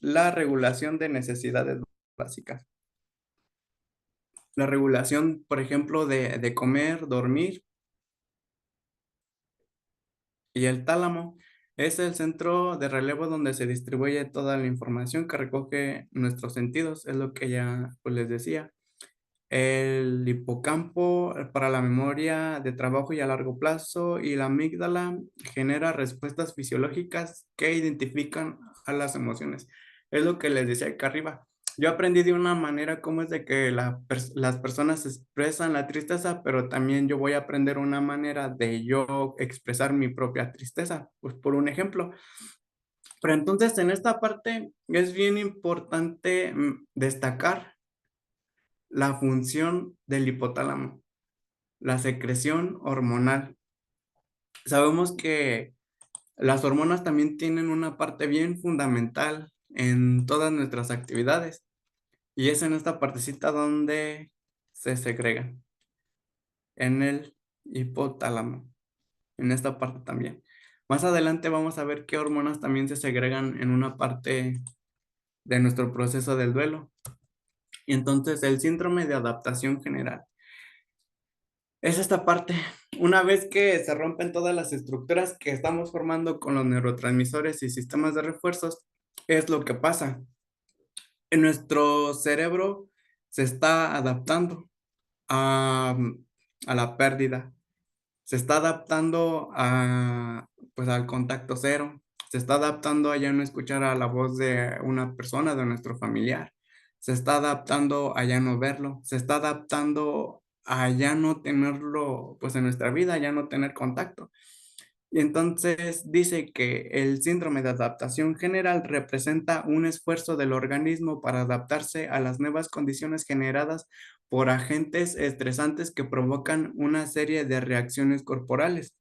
de necesidades básicas. La regulación, por ejemplo, de comer, dormir. Y el tálamo es el centro de relevo donde se distribuye toda la información que recoge nuestros sentidos, es lo que ya pues, les decía. El hipocampo para la memoria de trabajo y a largo plazo y la amígdala genera respuestas fisiológicas que identifican a las emociones. Es lo que les decía acá arriba. Yo aprendí de una manera cómo es de que las personas expresan la tristeza, pero también yo voy a aprender una manera de yo expresar mi propia tristeza, pues por un ejemplo. Pero entonces en esta parte es bien importante destacar la función del hipotálamo, la secreción hormonal. Sabemos que las hormonas también tienen una parte bien fundamental en todas nuestras actividades y es en esta partecita donde se segregan, en el hipotálamo, en esta parte también. Más adelante vamos a ver qué hormonas también se segregan en una parte de nuestro proceso del duelo. Y entonces el síndrome de adaptación general es esta parte. Una vez que se rompen todas las estructuras que estamos formando con los neurotransmisores y sistemas de refuerzos, es lo que pasa. En nuestro cerebro se está adaptando a la pérdida, se está adaptando pues, al contacto cero, se está adaptando a ya no escuchar a la voz de una persona, de nuestro familiar, se está adaptando a ya no verlo, se está adaptando a ya no tenerlo pues en nuestra vida, ya no tener contacto. Y entonces dice que el síndrome de adaptación general representa un esfuerzo del organismo para adaptarse a las nuevas condiciones generadas por agentes estresantes que provocan una serie de reacciones corporales.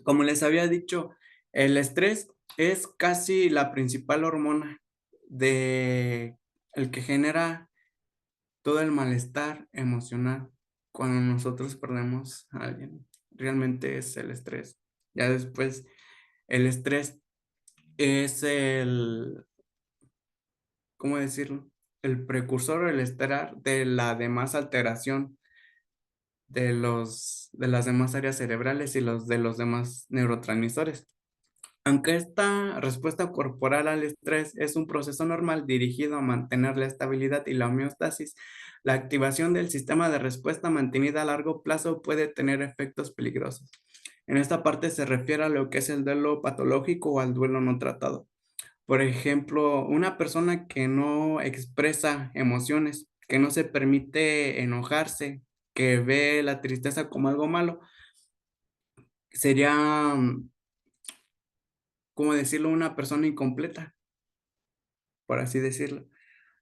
Como les había dicho, el estrés es casi la principal hormona el que genera todo el malestar emocional cuando nosotros perdemos a alguien. Realmente es el estrés. Ya después, el estrés es ¿cómo decirlo? El precursor o el estelar de la demás alteración de las demás áreas cerebrales y de los demás neurotransmisores. Aunque esta respuesta corporal al estrés es un proceso normal dirigido a mantener la estabilidad y la homeostasis, la activación del sistema de respuesta mantenida a largo plazo puede tener efectos peligrosos. En esta parte se refiere a lo que es el duelo patológico o al duelo no tratado. Por ejemplo, una persona que no expresa emociones, que no se permite enojarse, que ve la tristeza como algo malo, sería, ¿cómo decirlo? Una persona incompleta, por así decirlo.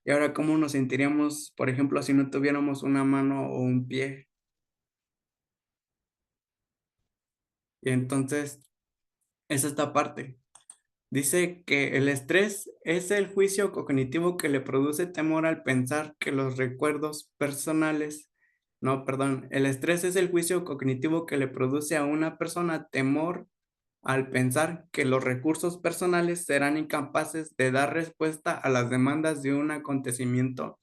Y ahora, ¿cómo nos sentiríamos, por ejemplo, si no tuviéramos una mano o un pie? Y entonces, es esta parte. Dice que el estrés es el juicio cognitivo que le produce temor al pensar que los recuerdos personales, no, perdón, el estrés es el juicio cognitivo que le produce a una persona temor al pensar que los recursos personales serán incapaces de dar respuesta a las demandas de un acontecimiento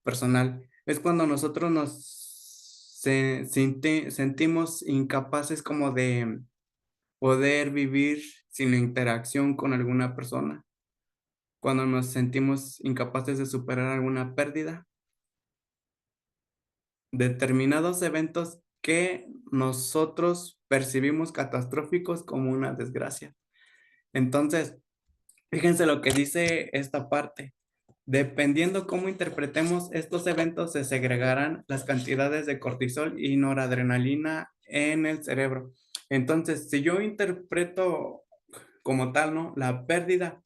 personal. Es cuando nosotros sentimos incapaces como de poder vivir sin interacción con alguna persona, cuando nos sentimos incapaces de superar alguna pérdida. Determinados eventos que nosotros percibimos catastróficos como una desgracia. Entonces, fíjense lo que dice esta parte. Dependiendo cómo interpretemos estos eventos, se segregarán las cantidades de cortisol y noradrenalina en el cerebro. Entonces, si yo interpreto como tal, ¿no?, la pérdida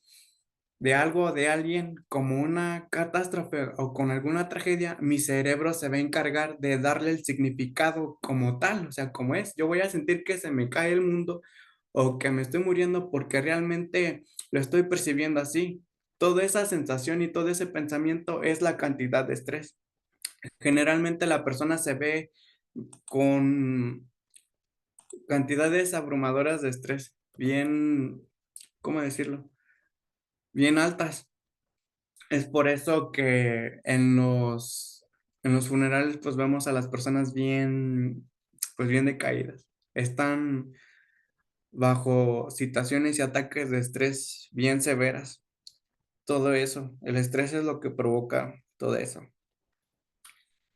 de algo o de alguien como una catástrofe o con alguna tragedia, mi cerebro se va a encargar de darle el significado como tal, o sea, como es. Yo voy a sentir que se me cae el mundo o que me estoy muriendo porque realmente lo estoy percibiendo así. Toda esa sensación y todo ese pensamiento es la cantidad de estrés. Generalmente la persona se ve con cantidades abrumadoras de estrés, bien, ¿cómo decirlo? Bien altas. Es por eso que en los funerales pues vemos a las personas bien, pues bien decaídas. Están bajo situaciones y ataques de estrés bien severas. Todo eso, el estrés es lo que provoca todo eso.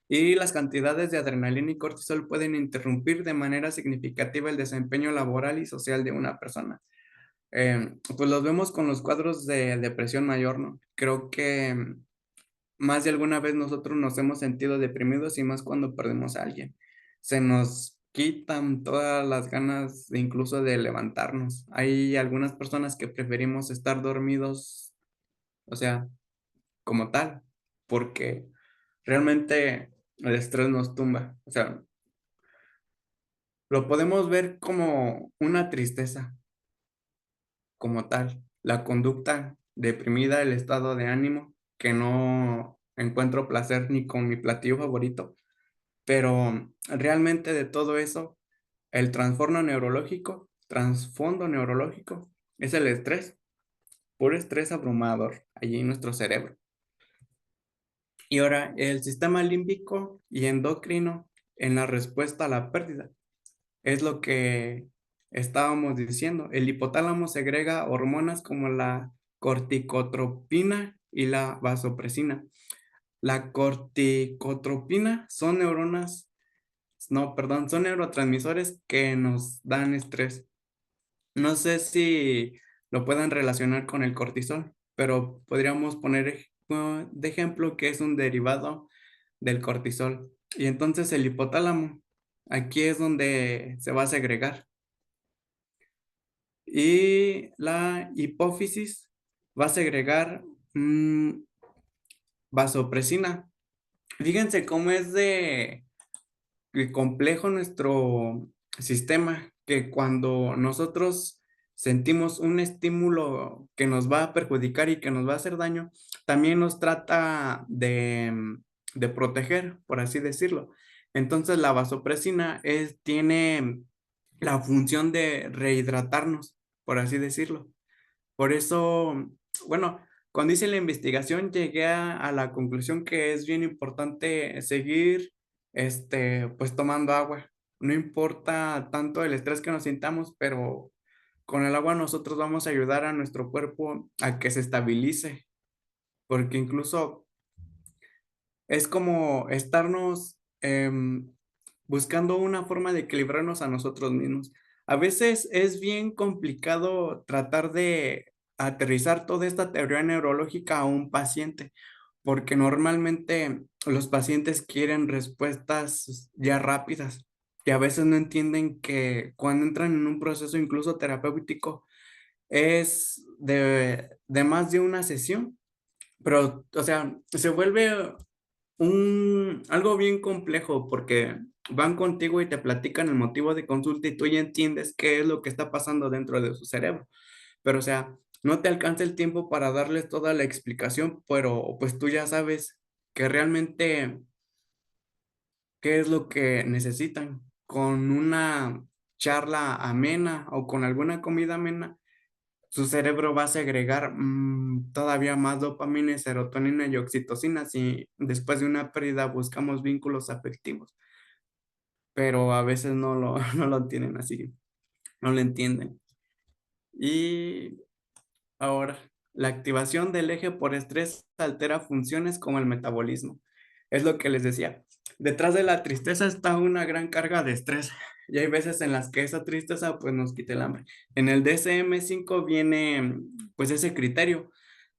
Y las cantidades de adrenalina y cortisol pueden interrumpir de manera significativa el desempeño laboral y social de una persona. Pues los vemos con los cuadros de depresión mayor, ¿no? Creo que más de alguna vez nosotros nos hemos sentido deprimidos y más cuando perdemos a alguien. Se nos quitan todas las ganas incluso de levantarnos. Hay algunas personas que preferimos estar dormidos, o sea, como tal, porque realmente el estrés nos tumba. O sea, lo podemos ver como una tristeza, como tal. La conducta deprimida, el estado de ánimo, que no encuentro placer ni con mi platillo favorito. Pero realmente de todo eso, el trasfondo neurológico, es el estrés, puro estrés abrumador allí en nuestro cerebro. Y ahora, el sistema límbico y endocrino en la respuesta a la pérdida. Es lo que estábamos diciendo. El hipotálamo segrega hormonas como la corticotropina y la vasopresina. La corticotropina son son neurotransmisores que nos dan estrés. No sé si lo puedan relacionar con el cortisol, pero podríamos poner de ejemplo que es un derivado del cortisol. Y entonces el hipotálamo, aquí es donde se va a segregar. Y la hipófisis va a segregar vasopresina. Fíjense cómo es de complejo nuestro sistema, que cuando nosotros sentimos un estímulo que nos va a perjudicar y que nos va a hacer daño, también nos trata de proteger, por así decirlo. Entonces la vasopresina tiene la función de rehidratarnos, por así decirlo. Por eso, bueno, cuando hice la investigación llegué a la conclusión que es bien importante seguir, pues tomando agua. No importa tanto el estrés que nos sintamos, pero con el agua nosotros vamos a ayudar a nuestro cuerpo a que se estabilice, porque incluso es como estarnos buscando una forma de equilibrarnos a nosotros mismos. A veces es bien complicado tratar de aterrizar toda esta teoría neurológica a un paciente, porque normalmente los pacientes quieren respuestas ya rápidas y a veces no entienden que cuando entran en un proceso incluso terapéutico es de más de una sesión, pero, o sea, se vuelve algo bien complejo porque van contigo y te platican el motivo de consulta y tú ya entiendes qué es lo que está pasando dentro de su cerebro. Pero, o sea, no te alcanza el tiempo para darles toda la explicación, pero pues tú ya sabes que realmente qué es lo que necesitan. Con una charla amena o con alguna comida amena, su cerebro va a segregar todavía más dopamina, serotonina y oxitocina si después de una pérdida buscamos vínculos afectivos, pero a veces no lo tienen así, no lo entienden. Y ahora, la activación del eje por estrés altera funciones como el metabolismo. Es lo que les decía. detrás de la tristeza está una gran carga de estrés. Y hay veces en las que esa tristeza pues nos quita el hambre. En el DSM-5 viene pues ese criterio.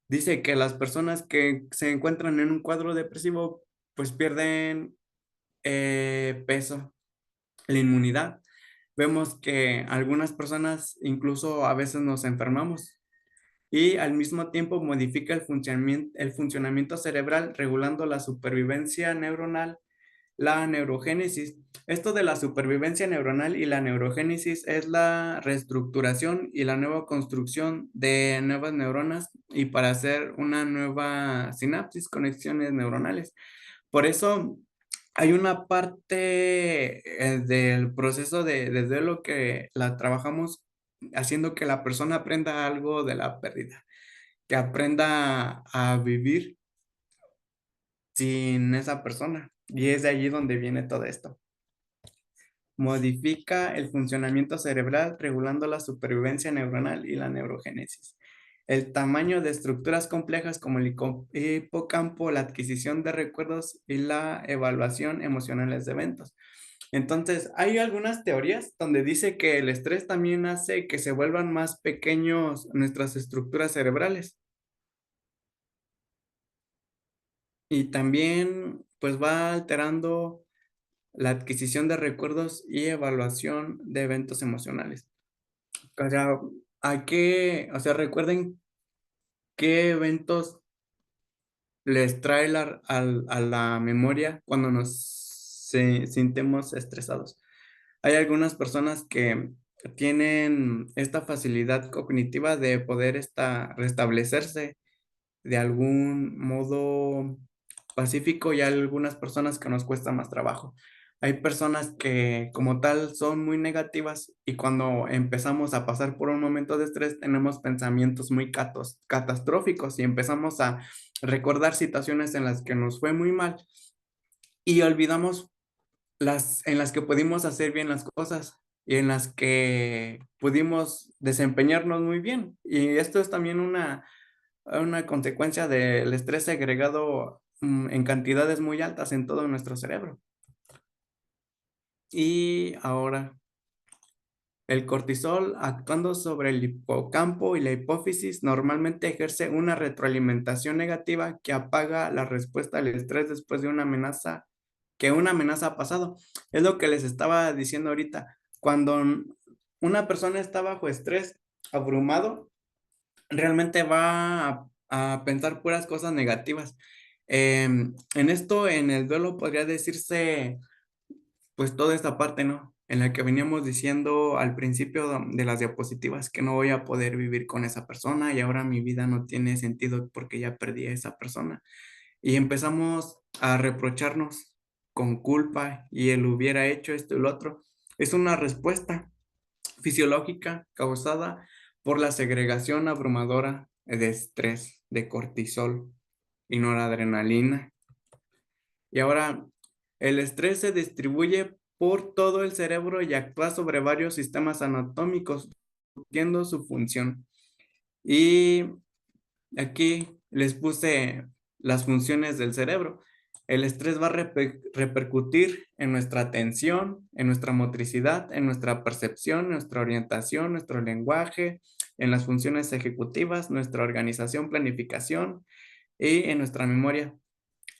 Dice que las personas que se encuentran en un cuadro depresivo pues pierden peso, la inmunidad. Vemos que algunas personas incluso a veces nos enfermamos y al mismo tiempo modifica el funcionamiento cerebral regulando la supervivencia neuronal, la neurogénesis. Esto de la supervivencia neuronal y la neurogénesis es la reestructuración y la nueva construcción de nuevas neuronas y para hacer una nueva sinapsis, conexiones neuronales. Por eso hay una parte del proceso de duelo que la trabajamos haciendo que la persona aprenda algo de la pérdida, que aprenda a vivir sin esa persona. Y es de allí donde viene todo esto. Modifica el funcionamiento cerebral regulando la supervivencia neuronal y la neurogénesis. El tamaño de estructuras complejas como el hipocampo, la adquisición de recuerdos y la evaluación emocionales de eventos. Entonces, hay algunas teorías donde dice que el estrés también hace que se vuelvan más pequeños nuestras estructuras cerebrales. Y también, pues va alterando la adquisición de recuerdos y evaluación de eventos emocionales. O sea, recuerden qué eventos les trae a la memoria cuando nos sintemos estresados. Hay algunas personas que tienen esta facilidad cognitiva de poder restablecerse de algún modo pacífico y hay algunas personas que nos cuesta más trabajo. Hay personas que como tal son muy negativas y cuando empezamos a pasar por un momento de estrés tenemos pensamientos muy catastróficos y empezamos a recordar situaciones en las que nos fue muy mal y olvidamos las en las que pudimos hacer bien las cosas y en las que pudimos desempeñarnos muy bien. Y esto es también una consecuencia del estrés segregado en cantidades muy altas en todo nuestro cerebro. Y ahora, el cortisol actuando sobre el hipocampo y la hipófisis normalmente ejerce una retroalimentación negativa que apaga la respuesta al estrés después de una amenaza ha pasado. Es lo que les estaba diciendo ahorita. Cuando una persona está bajo estrés, abrumado, realmente va a pensar puras cosas negativas. En esto, en el duelo, podría decirse, pues toda esta parte, ¿no? En la que veníamos diciendo al principio de las diapositivas que no voy a poder vivir con esa persona y ahora mi vida no tiene sentido porque ya perdí a esa persona. Y empezamos a reprocharnos con culpa y él hubiera hecho esto y lo otro. Es una respuesta fisiológica causada por la segregación abrumadora de estrés, de cortisol y noradrenalina. Y ahora, el estrés se distribuye por todo el cerebro y actúa sobre varios sistemas anatómicos, cumpliendo su función. Y aquí les puse las funciones del cerebro. El estrés va a repercutir en nuestra atención, en nuestra motricidad, en nuestra percepción, nuestra orientación, nuestro lenguaje, en las funciones ejecutivas, nuestra organización, planificación y en nuestra memoria.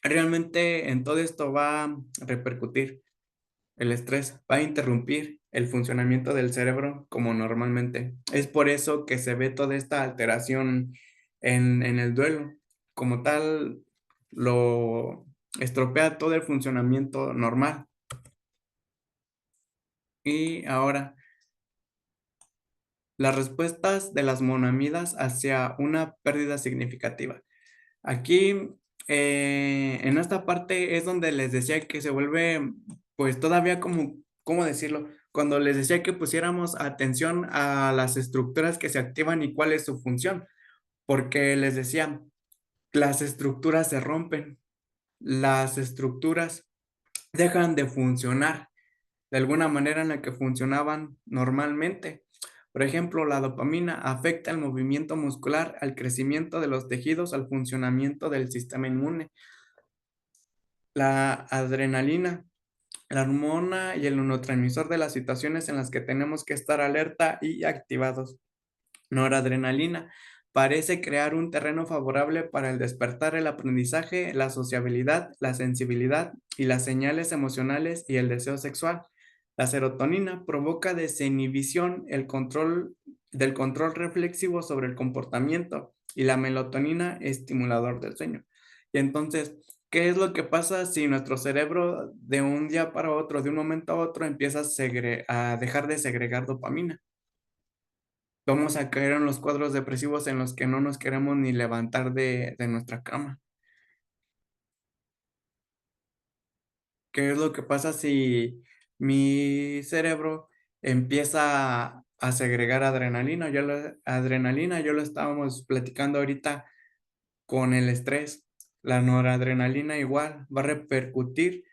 Realmente en todo esto va a repercutir. El estrés va a interrumpir el funcionamiento del cerebro como normalmente. Es por eso que se ve toda esta alteración en el duelo. Como tal, lo estropea todo el funcionamiento normal. Y ahora, las respuestas de las monamidas hacia una pérdida significativa. Aquí, en esta parte es donde les decía que se vuelve, pues todavía como, ¿cómo decirlo? Cuando les decía que pusiéramos atención a las estructuras que se activan y cuál es su función, porque les decía, las estructuras se rompen, las estructuras dejan de funcionar de alguna manera en la que funcionaban normalmente. Por ejemplo, la dopamina afecta el movimiento muscular, al crecimiento de los tejidos, al funcionamiento del sistema inmune. la adrenalina, la hormona y el neurotransmisor de las situaciones en las que tenemos que estar alerta y activados. Noradrenalina parece crear un terreno favorable para el despertar, el aprendizaje, la sociabilidad, la sensibilidad y las señales emocionales y el deseo sexual. La serotonina provoca desinhibición, el control reflexivo sobre el comportamiento, y la melatonina estimulador del sueño. Y entonces, ¿qué es lo que pasa si nuestro cerebro de un día para otro, de un momento a otro, empieza a dejar de segregar dopamina? Vamos a caer en los cuadros depresivos en los que no nos queremos ni levantar de nuestra cama. ¿Qué es lo que pasa si mi cerebro empieza a segregar adrenalina? Yo lo estábamos platicando ahorita con el estrés. La noradrenalina igual va a repercutir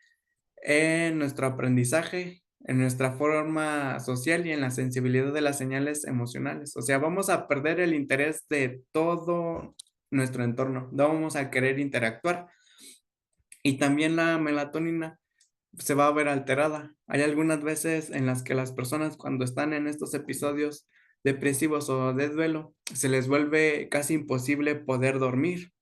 en nuestro aprendizaje, en nuestra forma social y en la sensibilidad de las señales emocionales. O sea, vamos a perder el interés de todo nuestro entorno, no vamos a querer interactuar. Y también la melatonina se va a ver alterada. Hay algunas veces en las que las personas, cuando están en estos episodios depresivos o de duelo, se les vuelve casi imposible poder dormir.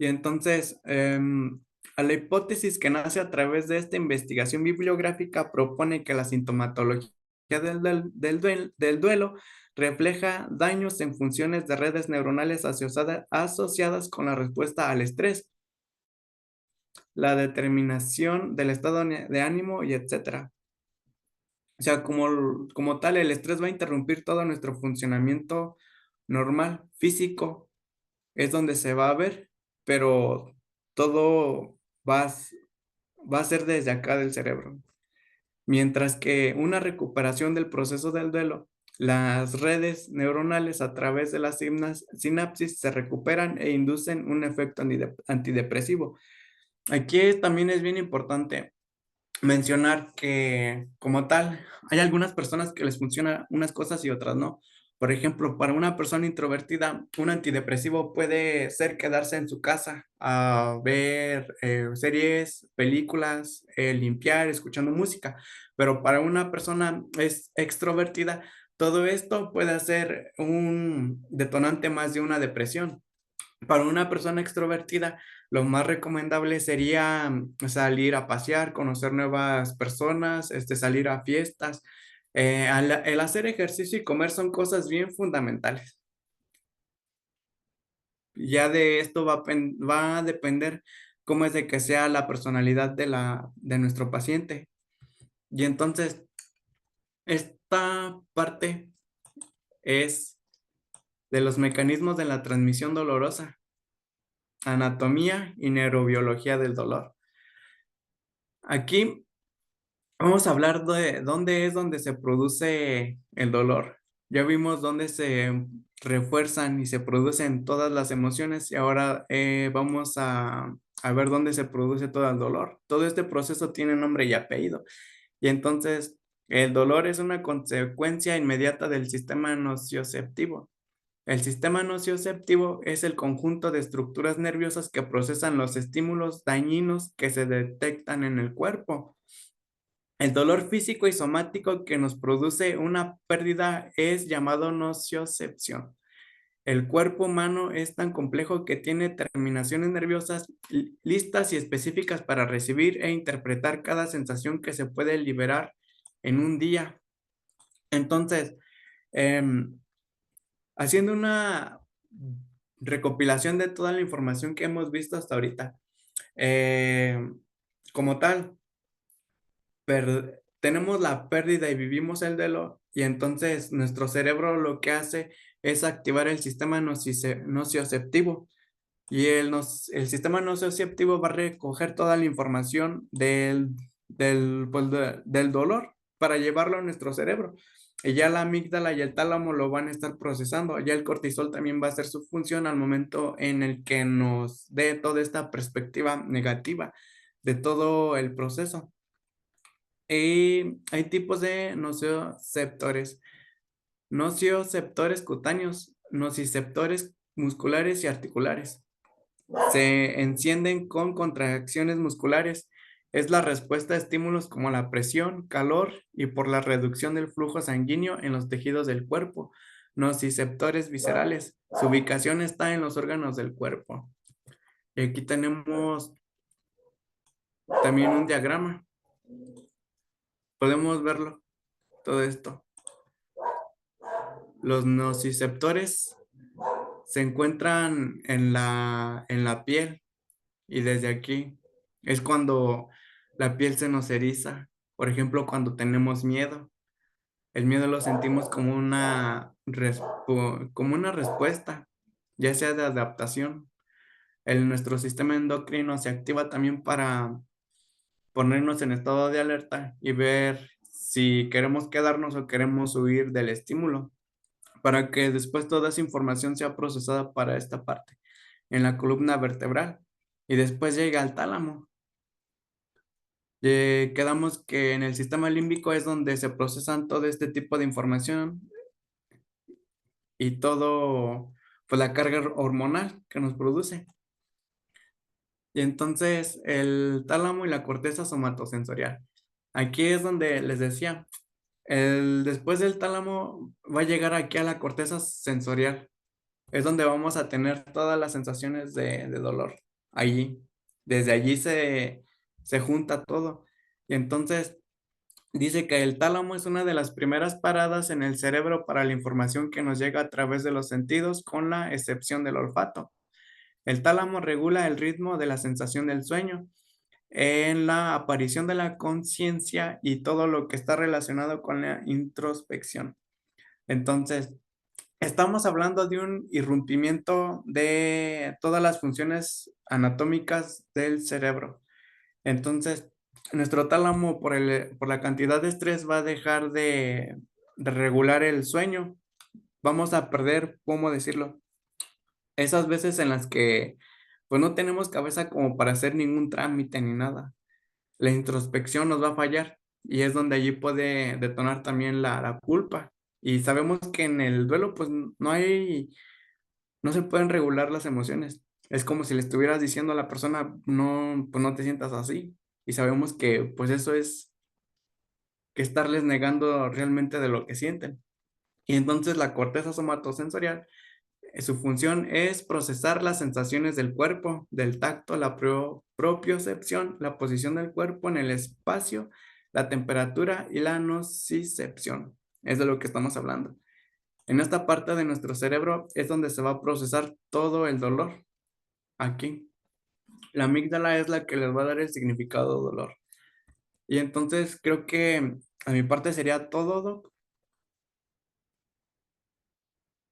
Y entonces, a la hipótesis que nace a través de esta investigación bibliográfica propone que la sintomatología del duelo refleja daños en funciones de redes neuronales asociadas con la respuesta al estrés, la determinación del estado de ánimo y etcétera. O sea, como tal, el estrés va a interrumpir todo nuestro funcionamiento normal, físico, es donde se va a ver, pero todo va a ser desde acá del cerebro. Mientras que una recuperación del proceso del duelo, las redes neuronales a través de las sinapsis se recuperan e inducen un efecto antidepresivo. Aquí también es bien importante mencionar que, como tal, hay algunas personas que les funcionan unas cosas y otras no. Por ejemplo, para una persona introvertida, un antidepresivo puede ser quedarse en su casa a ver series, películas, limpiar, escuchando música. Pero para una persona extrovertida, todo esto puede ser un detonante más de una depresión. Para una persona extrovertida, lo más recomendable sería salir a pasear, conocer nuevas personas, salir a fiestas. El hacer ejercicio y comer son cosas bien fundamentales. Ya de esto va a depender cómo es de que sea la personalidad de nuestro paciente. Y entonces, esta parte es de los mecanismos de la transmisión dolorosa, anatomía y neurobiología del dolor. Aquí vamos a hablar de dónde es donde se produce el dolor. Ya vimos dónde se refuerzan y se producen todas las emociones y ahora vamos a ver dónde se produce todo el dolor. Todo este proceso tiene nombre y apellido. Y entonces el dolor es una consecuencia inmediata del sistema nocioceptivo. El sistema nocioceptivo es el conjunto de estructuras nerviosas que procesan los estímulos dañinos que se detectan en el cuerpo. El dolor físico y somático que nos produce una pérdida es llamado nociocepción. El cuerpo humano es tan complejo que tiene terminaciones nerviosas listas y específicas para recibir e interpretar cada sensación que se puede liberar en un día. Entonces, haciendo una recopilación de toda la información que hemos visto hasta ahorita, como tal, tenemos la pérdida y vivimos el duelo, y entonces nuestro cerebro lo que hace es activar el sistema nocioceptivo, y el sistema nocioceptivo va a recoger toda la información del dolor para llevarlo a nuestro cerebro. Y ya la amígdala y el tálamo lo van a estar procesando. Ya el cortisol también va a hacer su función al momento en el que nos dé toda esta perspectiva negativa de todo el proceso. Y hay tipos de nocioceptores. Nocioceptores cutáneos, nociceptores musculares y articulares. se encienden con contracciones musculares. Es la respuesta a estímulos como la presión, calor y por la reducción del flujo sanguíneo en los tejidos del cuerpo. Nociceptores viscerales. Su ubicación está en los órganos del cuerpo. Y aquí tenemos también un diagrama. Podemos verlo, todo esto. Los nociceptores se encuentran en la piel y desde aquí es cuando la piel se nos eriza. Por ejemplo, cuando tenemos miedo. El miedo lo sentimos como como una respuesta, ya sea de adaptación. Nuestro sistema endocrino se activa también para ponernos en estado de alerta y ver si queremos quedarnos o queremos huir del estímulo, para que después toda esa información sea procesada para esta parte, en la columna vertebral, y después llega al tálamo. Quedamos que en el sistema límbico es donde se procesan todo este tipo de información y todo, pues la carga hormonal que nos produce. Y entonces el tálamo y la corteza somatosensorial. Aquí es donde les decía, después del tálamo va a llegar aquí a la corteza sensorial. Es donde vamos a tener todas las sensaciones de dolor. Allí. Desde allí se junta todo. Y entonces dice que el tálamo es una de las primeras paradas en el cerebro para la información que nos llega a través de los sentidos, con la excepción del olfato. El tálamo regula el ritmo de la sensación del sueño, en la aparición de la conciencia y todo lo que está relacionado con la introspección. Entonces, estamos hablando de un irrumpimiento de todas las funciones anatómicas del cerebro. Entonces, nuestro tálamo por la cantidad de estrés va a dejar de regular el sueño. Vamos a perder, ¿cómo decirlo? Esas veces en las que pues no tenemos cabeza como para hacer ningún trámite ni nada. La introspección nos va a fallar y es donde allí puede detonar también la culpa. Y sabemos que en el duelo pues no se pueden regular las emociones. Es como si le estuvieras diciendo a la persona, no, pues no te sientas así. Y sabemos que pues eso es que estarles negando realmente de lo que sienten. Y entonces la corteza somatosensorial, su función es procesar las sensaciones del cuerpo, del tacto, la propiocepción, la posición del cuerpo en el espacio, la temperatura y la nocicepción. Es de lo que estamos hablando. En esta parte de nuestro cerebro es donde se va a procesar todo el dolor. Aquí. La amígdala es la que les va a dar el significado de dolor. Y entonces creo que a mi parte sería todo, Doc.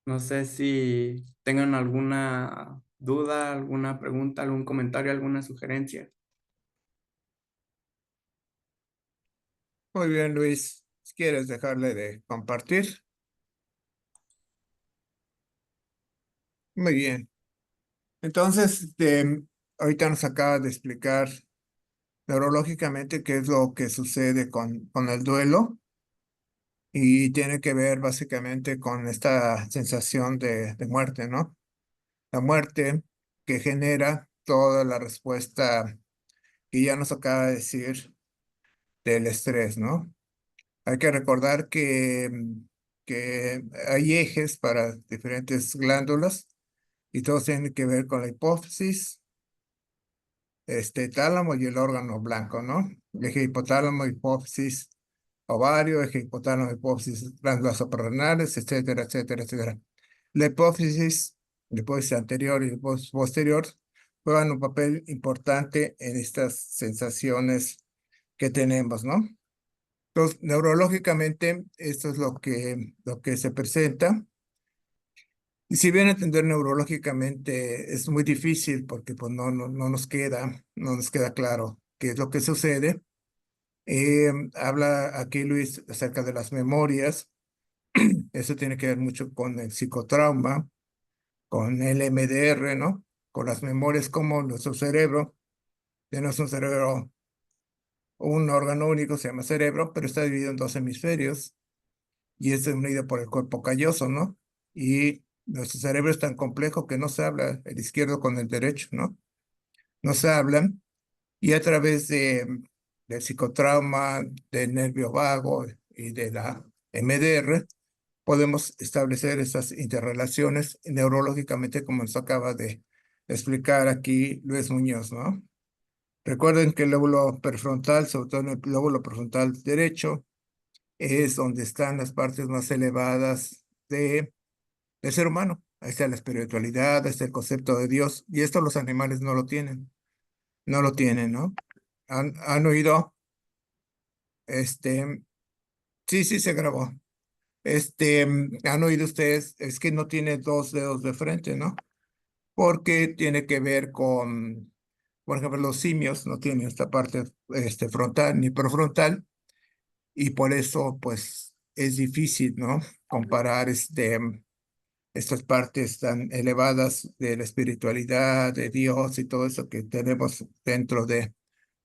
No sé si tengan alguna duda, alguna pregunta, algún comentario, alguna sugerencia. Muy bien, Luis. Si quieres dejarle de compartir. Muy bien. Entonces, ahorita nos acaba de explicar neurológicamente qué es lo que sucede con el duelo y tiene que ver básicamente con esta sensación de muerte, ¿no? La muerte que genera toda la respuesta que ya nos acaba de decir del estrés, ¿no? Hay que recordar que hay ejes para diferentes glándulas y todos tienen que ver con la hipófisis, tálamo y el órgano blanco, ¿no? Eje hipotálamo, hipófisis, ovario, eje hipotálamo, hipófisis, glándulas suprarrenales, etcétera, etcétera, etcétera. La hipófisis anterior y la hipófisis posterior juegan un papel importante en estas sensaciones que tenemos, ¿no? Entonces, neurológicamente, esto es lo que se presenta. Y si bien entender neurológicamente es muy difícil porque pues, no nos queda claro qué es lo que sucede, habla aquí Luis acerca de las memorias. Eso tiene que ver mucho con el psicotrauma, con el MDR, ¿no? Con las memorias, como nuestro cerebro. Tenemos un cerebro, un órgano único, se llama cerebro, pero está dividido en dos hemisferios y es unido por el cuerpo calloso, ¿no? Y Nuestro cerebro es tan complejo que no se habla el izquierdo con el derecho, ¿no? No se hablan y a través del psicotrauma, del nervio vago y de la MDR, podemos establecer esas interrelaciones neurológicamente, como nos acaba de explicar aquí Luis Muñoz, ¿no? Recuerden que el lóbulo prefrontal, sobre todo en el lóbulo prefrontal derecho, es donde están las partes más elevadas del ser humano. Ahí está la espiritualidad, ahí está el concepto de Dios, y esto los animales no lo tienen, no lo tienen, ¿no? ¿Han oído? Este, sí, sí se grabó. Han oído ustedes, es que no tiene dos dedos de frente, ¿no? Porque tiene que ver con, por ejemplo, los simios no tienen esta parte frontal ni prefrontal, y por eso, pues, es difícil, ¿no? Comparar estas partes tan elevadas de la espiritualidad, de Dios y todo eso que tenemos dentro de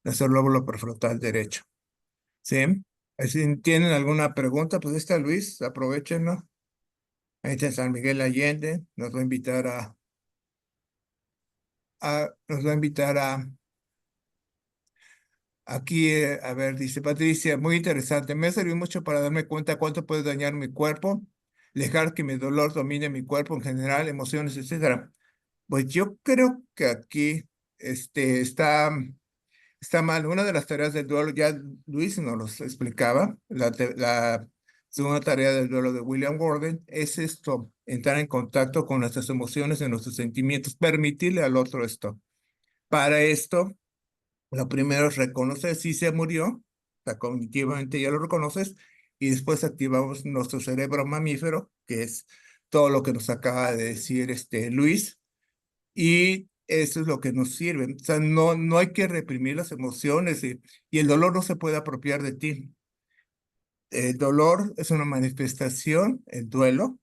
nuestro lóbulo prefrontal derecho. ¿Sí? Si tienen alguna pregunta, pues ahí está Luis, aprovechenlo. Ahí está San Miguel Allende, nos va a invitar nos va a invitar aquí, a ver, dice Patricia, muy interesante, me ha servido mucho para darme cuenta cuánto puede dañar mi cuerpo, dejar que mi dolor domine mi cuerpo en general, emociones, etcétera. Pues yo creo que aquí está mal. Una de las tareas del duelo, ya Luis nos los explicaba, la segunda tarea del duelo de William Gordon es esto, entrar en contacto con nuestras emociones y nuestros sentimientos, permitirle al otro esto. Para esto, lo primero es reconocer si se murió, o sea, cognitivamente ya lo reconoces, y después activamos nuestro cerebro mamífero, que es todo lo que nos acaba de decir Luis, y eso es lo que nos sirve. O sea, no hay que reprimir las emociones y el dolor no se puede apropiar de ti. El dolor es una manifestación, el duelo,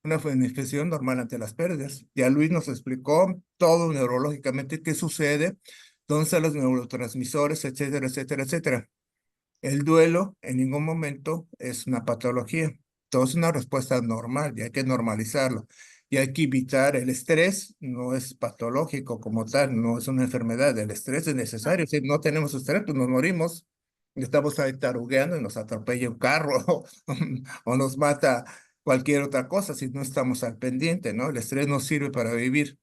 una manifestación normal ante las pérdidas. Ya Luis nos explicó todo neurológicamente qué sucede, dónde están los neurotransmisores, etcétera, etcétera, etcétera. El duelo en ningún momento es una patología. Todo es una respuesta normal y hay que normalizarlo. Y hay que evitar el estrés, no es patológico como tal, no es una enfermedad. El estrés es necesario. Si no tenemos estrés, pues nos morimos. Estamos ahí tarugueando y nos atropella un carro o nos mata cualquier otra cosa si no estamos al pendiente, ¿no? El estrés nos sirve para vivir.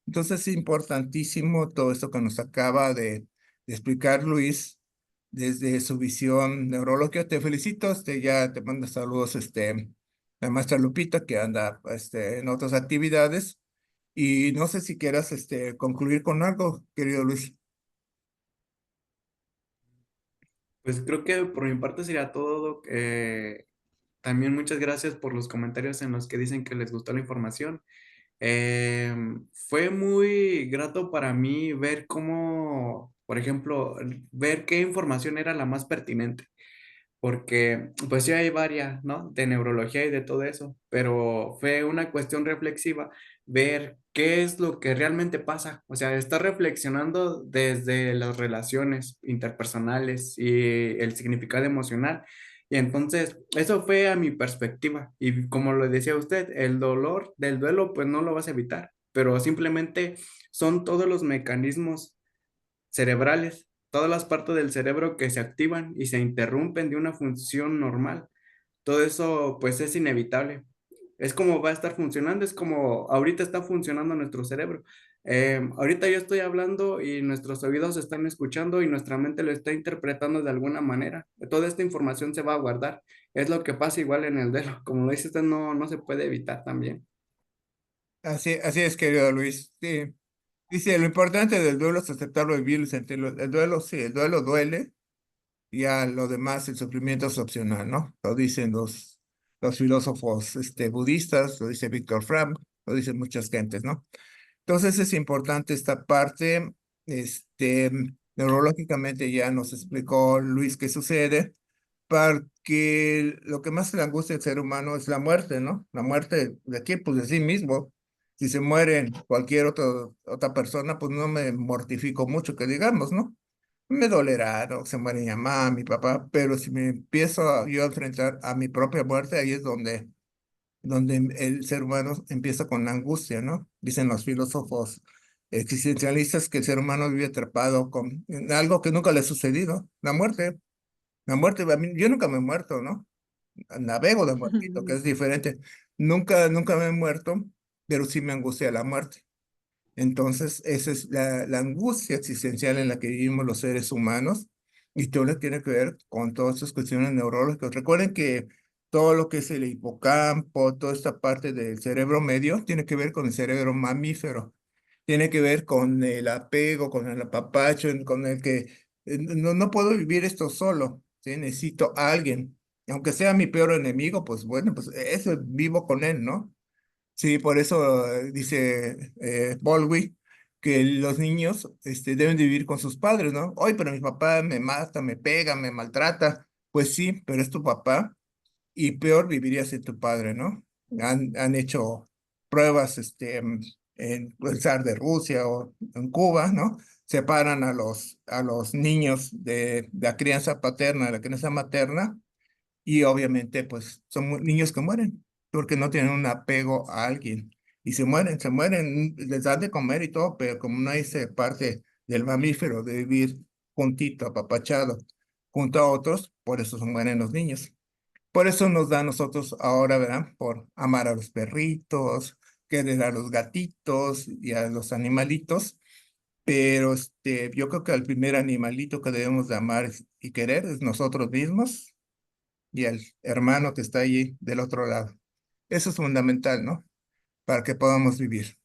Entonces es importantísimo todo esto que nos acaba de explicar Luis desde su visión neurológica. Te felicito, ya te manda saludos, la maestra Lupita, que anda, en otras actividades. Y no sé si quieras, concluir con algo, querido Luis. Pues creo que por mi parte sería todo. También muchas gracias por los comentarios en los que dicen que les gustó la información. Fue muy grato para mí ver cómo, por ejemplo, ver qué información era la más pertinente, porque pues sí hay varias, ¿no? De neurología y de todo eso, pero fue una cuestión reflexiva ver qué es lo que realmente pasa, o sea, estar reflexionando desde las relaciones interpersonales y el significado emocional. Y entonces, eso fue a mi perspectiva. Y como lo decía usted, el dolor del duelo, pues no lo vas a evitar, pero simplemente son todos los mecanismos cerebrales, todas las partes del cerebro que se activan y se interrumpen de una función normal. Todo eso pues es inevitable. Es como va a estar funcionando, es como ahorita está funcionando nuestro cerebro. Ahorita yo estoy hablando y nuestros oídos están escuchando y nuestra mente lo está interpretando de alguna manera. Toda esta información se va a guardar. Es lo que pasa igual en el dedo. Como lo dice usted, no se puede evitar también. Así es, querido Luis. Sí. Dice, lo importante del duelo es aceptarlo, vivirlo y sentirlo. El duelo, sí, el duelo duele. Ya lo demás, el sufrimiento es opcional, ¿no? Lo dicen los filósofos budistas, lo dice Víctor Frank, lo dicen muchas gentes, ¿no? Entonces es importante esta parte, este, neurológicamente ya nos explicó Luis qué sucede, porque lo que más le angustia al ser humano es la muerte, ¿no? La muerte de quién, pues de sí mismo. Si se muere cualquier otra persona, pues no me mortifico mucho, que digamos, ¿no? Me dolerá, ¿no? Se muere mi mamá, mi papá, pero si me empiezo yo a enfrentar a mi propia muerte, ahí es donde donde el ser humano empieza con la angustia, ¿no? Dicen los filósofos existencialistas que el ser humano vive atrapado en algo que nunca le ha sucedido, la muerte. La muerte, a mí, yo nunca me he muerto, ¿no? Navego de muertito, que es diferente. Nunca me he muerto, pero sí me angustia la muerte. Entonces, esa es la angustia existencial en la que vivimos los seres humanos y todo lo que tiene que ver con todas estas cuestiones neurológicas. Recuerden que todo lo que es el hipocampo, toda esta parte del cerebro medio, tiene que ver con el cerebro mamífero, tiene que ver con el apego, con el apapacho, con el que no puedo vivir esto solo, ¿sí? Necesito a alguien. Aunque sea mi peor enemigo, pues bueno, pues eso vivo con él, ¿no? Sí, por eso dice Baldwin que los niños deben de vivir con sus padres, ¿no? Oye, pero mi papá me mata, me pega, me maltrata. Pues sí, pero es tu papá y peor viviría sin tu padre, ¿no? Han hecho pruebas en el zar de Rusia o en Cuba, ¿no? Separan a los niños de la crianza paterna, de la crianza materna y obviamente, pues son niños que mueren porque no tienen un apego a alguien. Y se mueren, les dan de comer y todo, pero como no hay esa parte del mamífero de vivir juntito, apapachado, junto a otros, por eso se mueren los niños. Por eso nos da a nosotros ahora, ¿verdad? Por amar a los perritos, querer a los gatitos y a los animalitos. Pero yo creo que el primer animalito que debemos de amar y querer es nosotros mismos y el hermano que está allí del otro lado. Eso es fundamental, ¿no? Para que podamos vivir.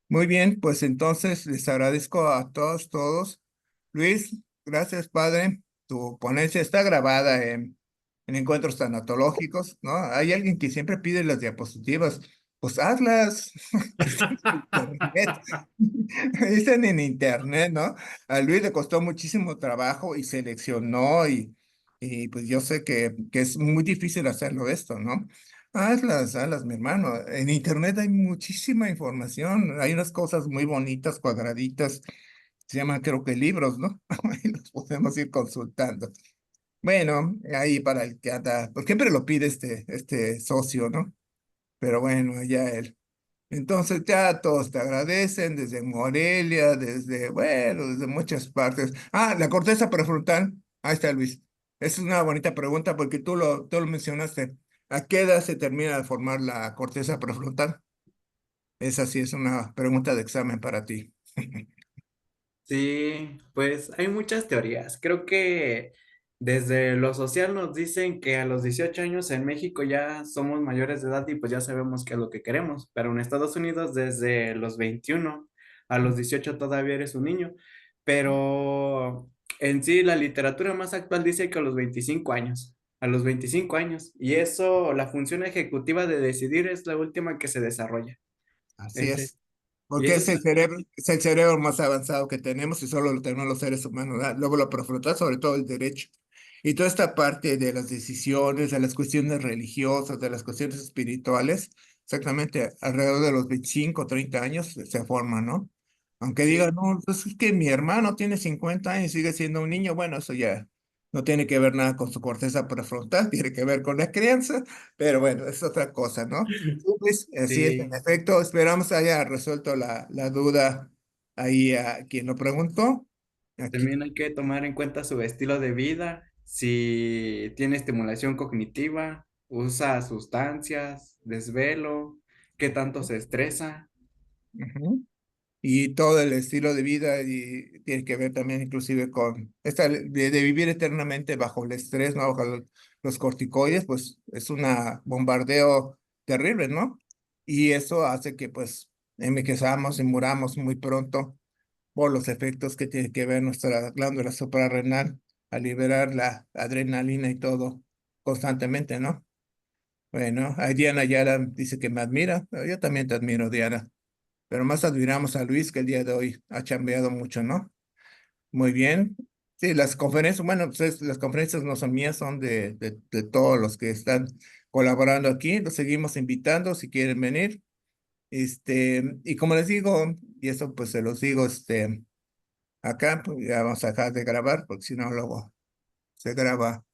Muy bien, pues entonces les agradezco a todos. Luis, gracias, padre. Tu ponencia está grabada en encuentros tanatológicos, ¿no? Hay alguien que siempre pide las diapositivas. Pues hazlas. Están en internet, ¿no? A Luis le costó muchísimo trabajo y seleccionó y pues yo sé que es muy difícil hacerlo esto, ¿no? Hazlas, mi hermano. En internet hay muchísima información, hay unas cosas muy bonitas, cuadraditas, se llaman creo que libros, ¿no? Ahí los podemos ir consultando. Bueno, ahí para el que anda, pues siempre lo pide este socio, ¿no? Pero bueno, ya él. Entonces ya todos te agradecen desde Morelia, bueno, desde muchas partes. Ah, la corteza prefrontal. Ahí está Luis. Esa es una bonita pregunta porque tú lo mencionaste. ¿A qué edad se termina de formar la corteza prefrontal? Esa sí es una pregunta de examen para ti. Sí, pues hay muchas teorías. Creo que desde lo social nos dicen que a los 18 años en México ya somos mayores de edad y pues ya sabemos qué es lo que queremos, pero en Estados Unidos desde los 21 a los 18 todavía eres un niño, pero en sí la literatura más actual dice que a los 25 años, y eso, la función ejecutiva de decidir es la última que se desarrolla. Así Ese, es. y Porque eso está. es el cerebro más avanzado que tenemos y solo lo tenemos los seres humanos, ¿verdad? Luego lo prefrontal, sobre todo el derecho. Y toda esta parte de las decisiones, de las cuestiones religiosas, de las cuestiones espirituales, exactamente alrededor de los 25 30 años se forma, ¿no? Aunque digan, Sí. no, pues es que mi hermano tiene 50 años y sigue siendo un niño, bueno, eso ya no tiene que ver nada con su corteza prefrontal, tiene que ver con la crianza, pero bueno, es otra cosa, ¿no? Sí, pues, así es, en Sí. efecto, esperamos haya resuelto la duda ahí a quien lo preguntó. Aquí. También hay que tomar en cuenta su estilo de vida, si tiene estimulación cognitiva, usa sustancias, desvelo, qué tanto se estresa. Ujú. Y todo el estilo de vida y tiene que ver también inclusive con esta de vivir eternamente bajo el estrés, ¿no? Bajo los corticoides, pues es un bombardeo terrible, ¿no? Y eso hace que pues envejezamos y muramos muy pronto por los efectos que tiene que ver nuestra glándula suprarrenal al liberar la adrenalina y todo constantemente, ¿no? Bueno, ahí Diana Yara dice que me admira, pero yo también te admiro, Diana, pero más admiramos a Luis que el día de hoy ha chambeado mucho, ¿no? Muy bien. Sí, las conferencias, bueno, pues las conferencias no son mías, son de todos los que están colaborando aquí. Los seguimos invitando si quieren venir. Y como les digo, y eso pues se los digo, acá, pues ya vamos a dejar de grabar, porque si no luego se graba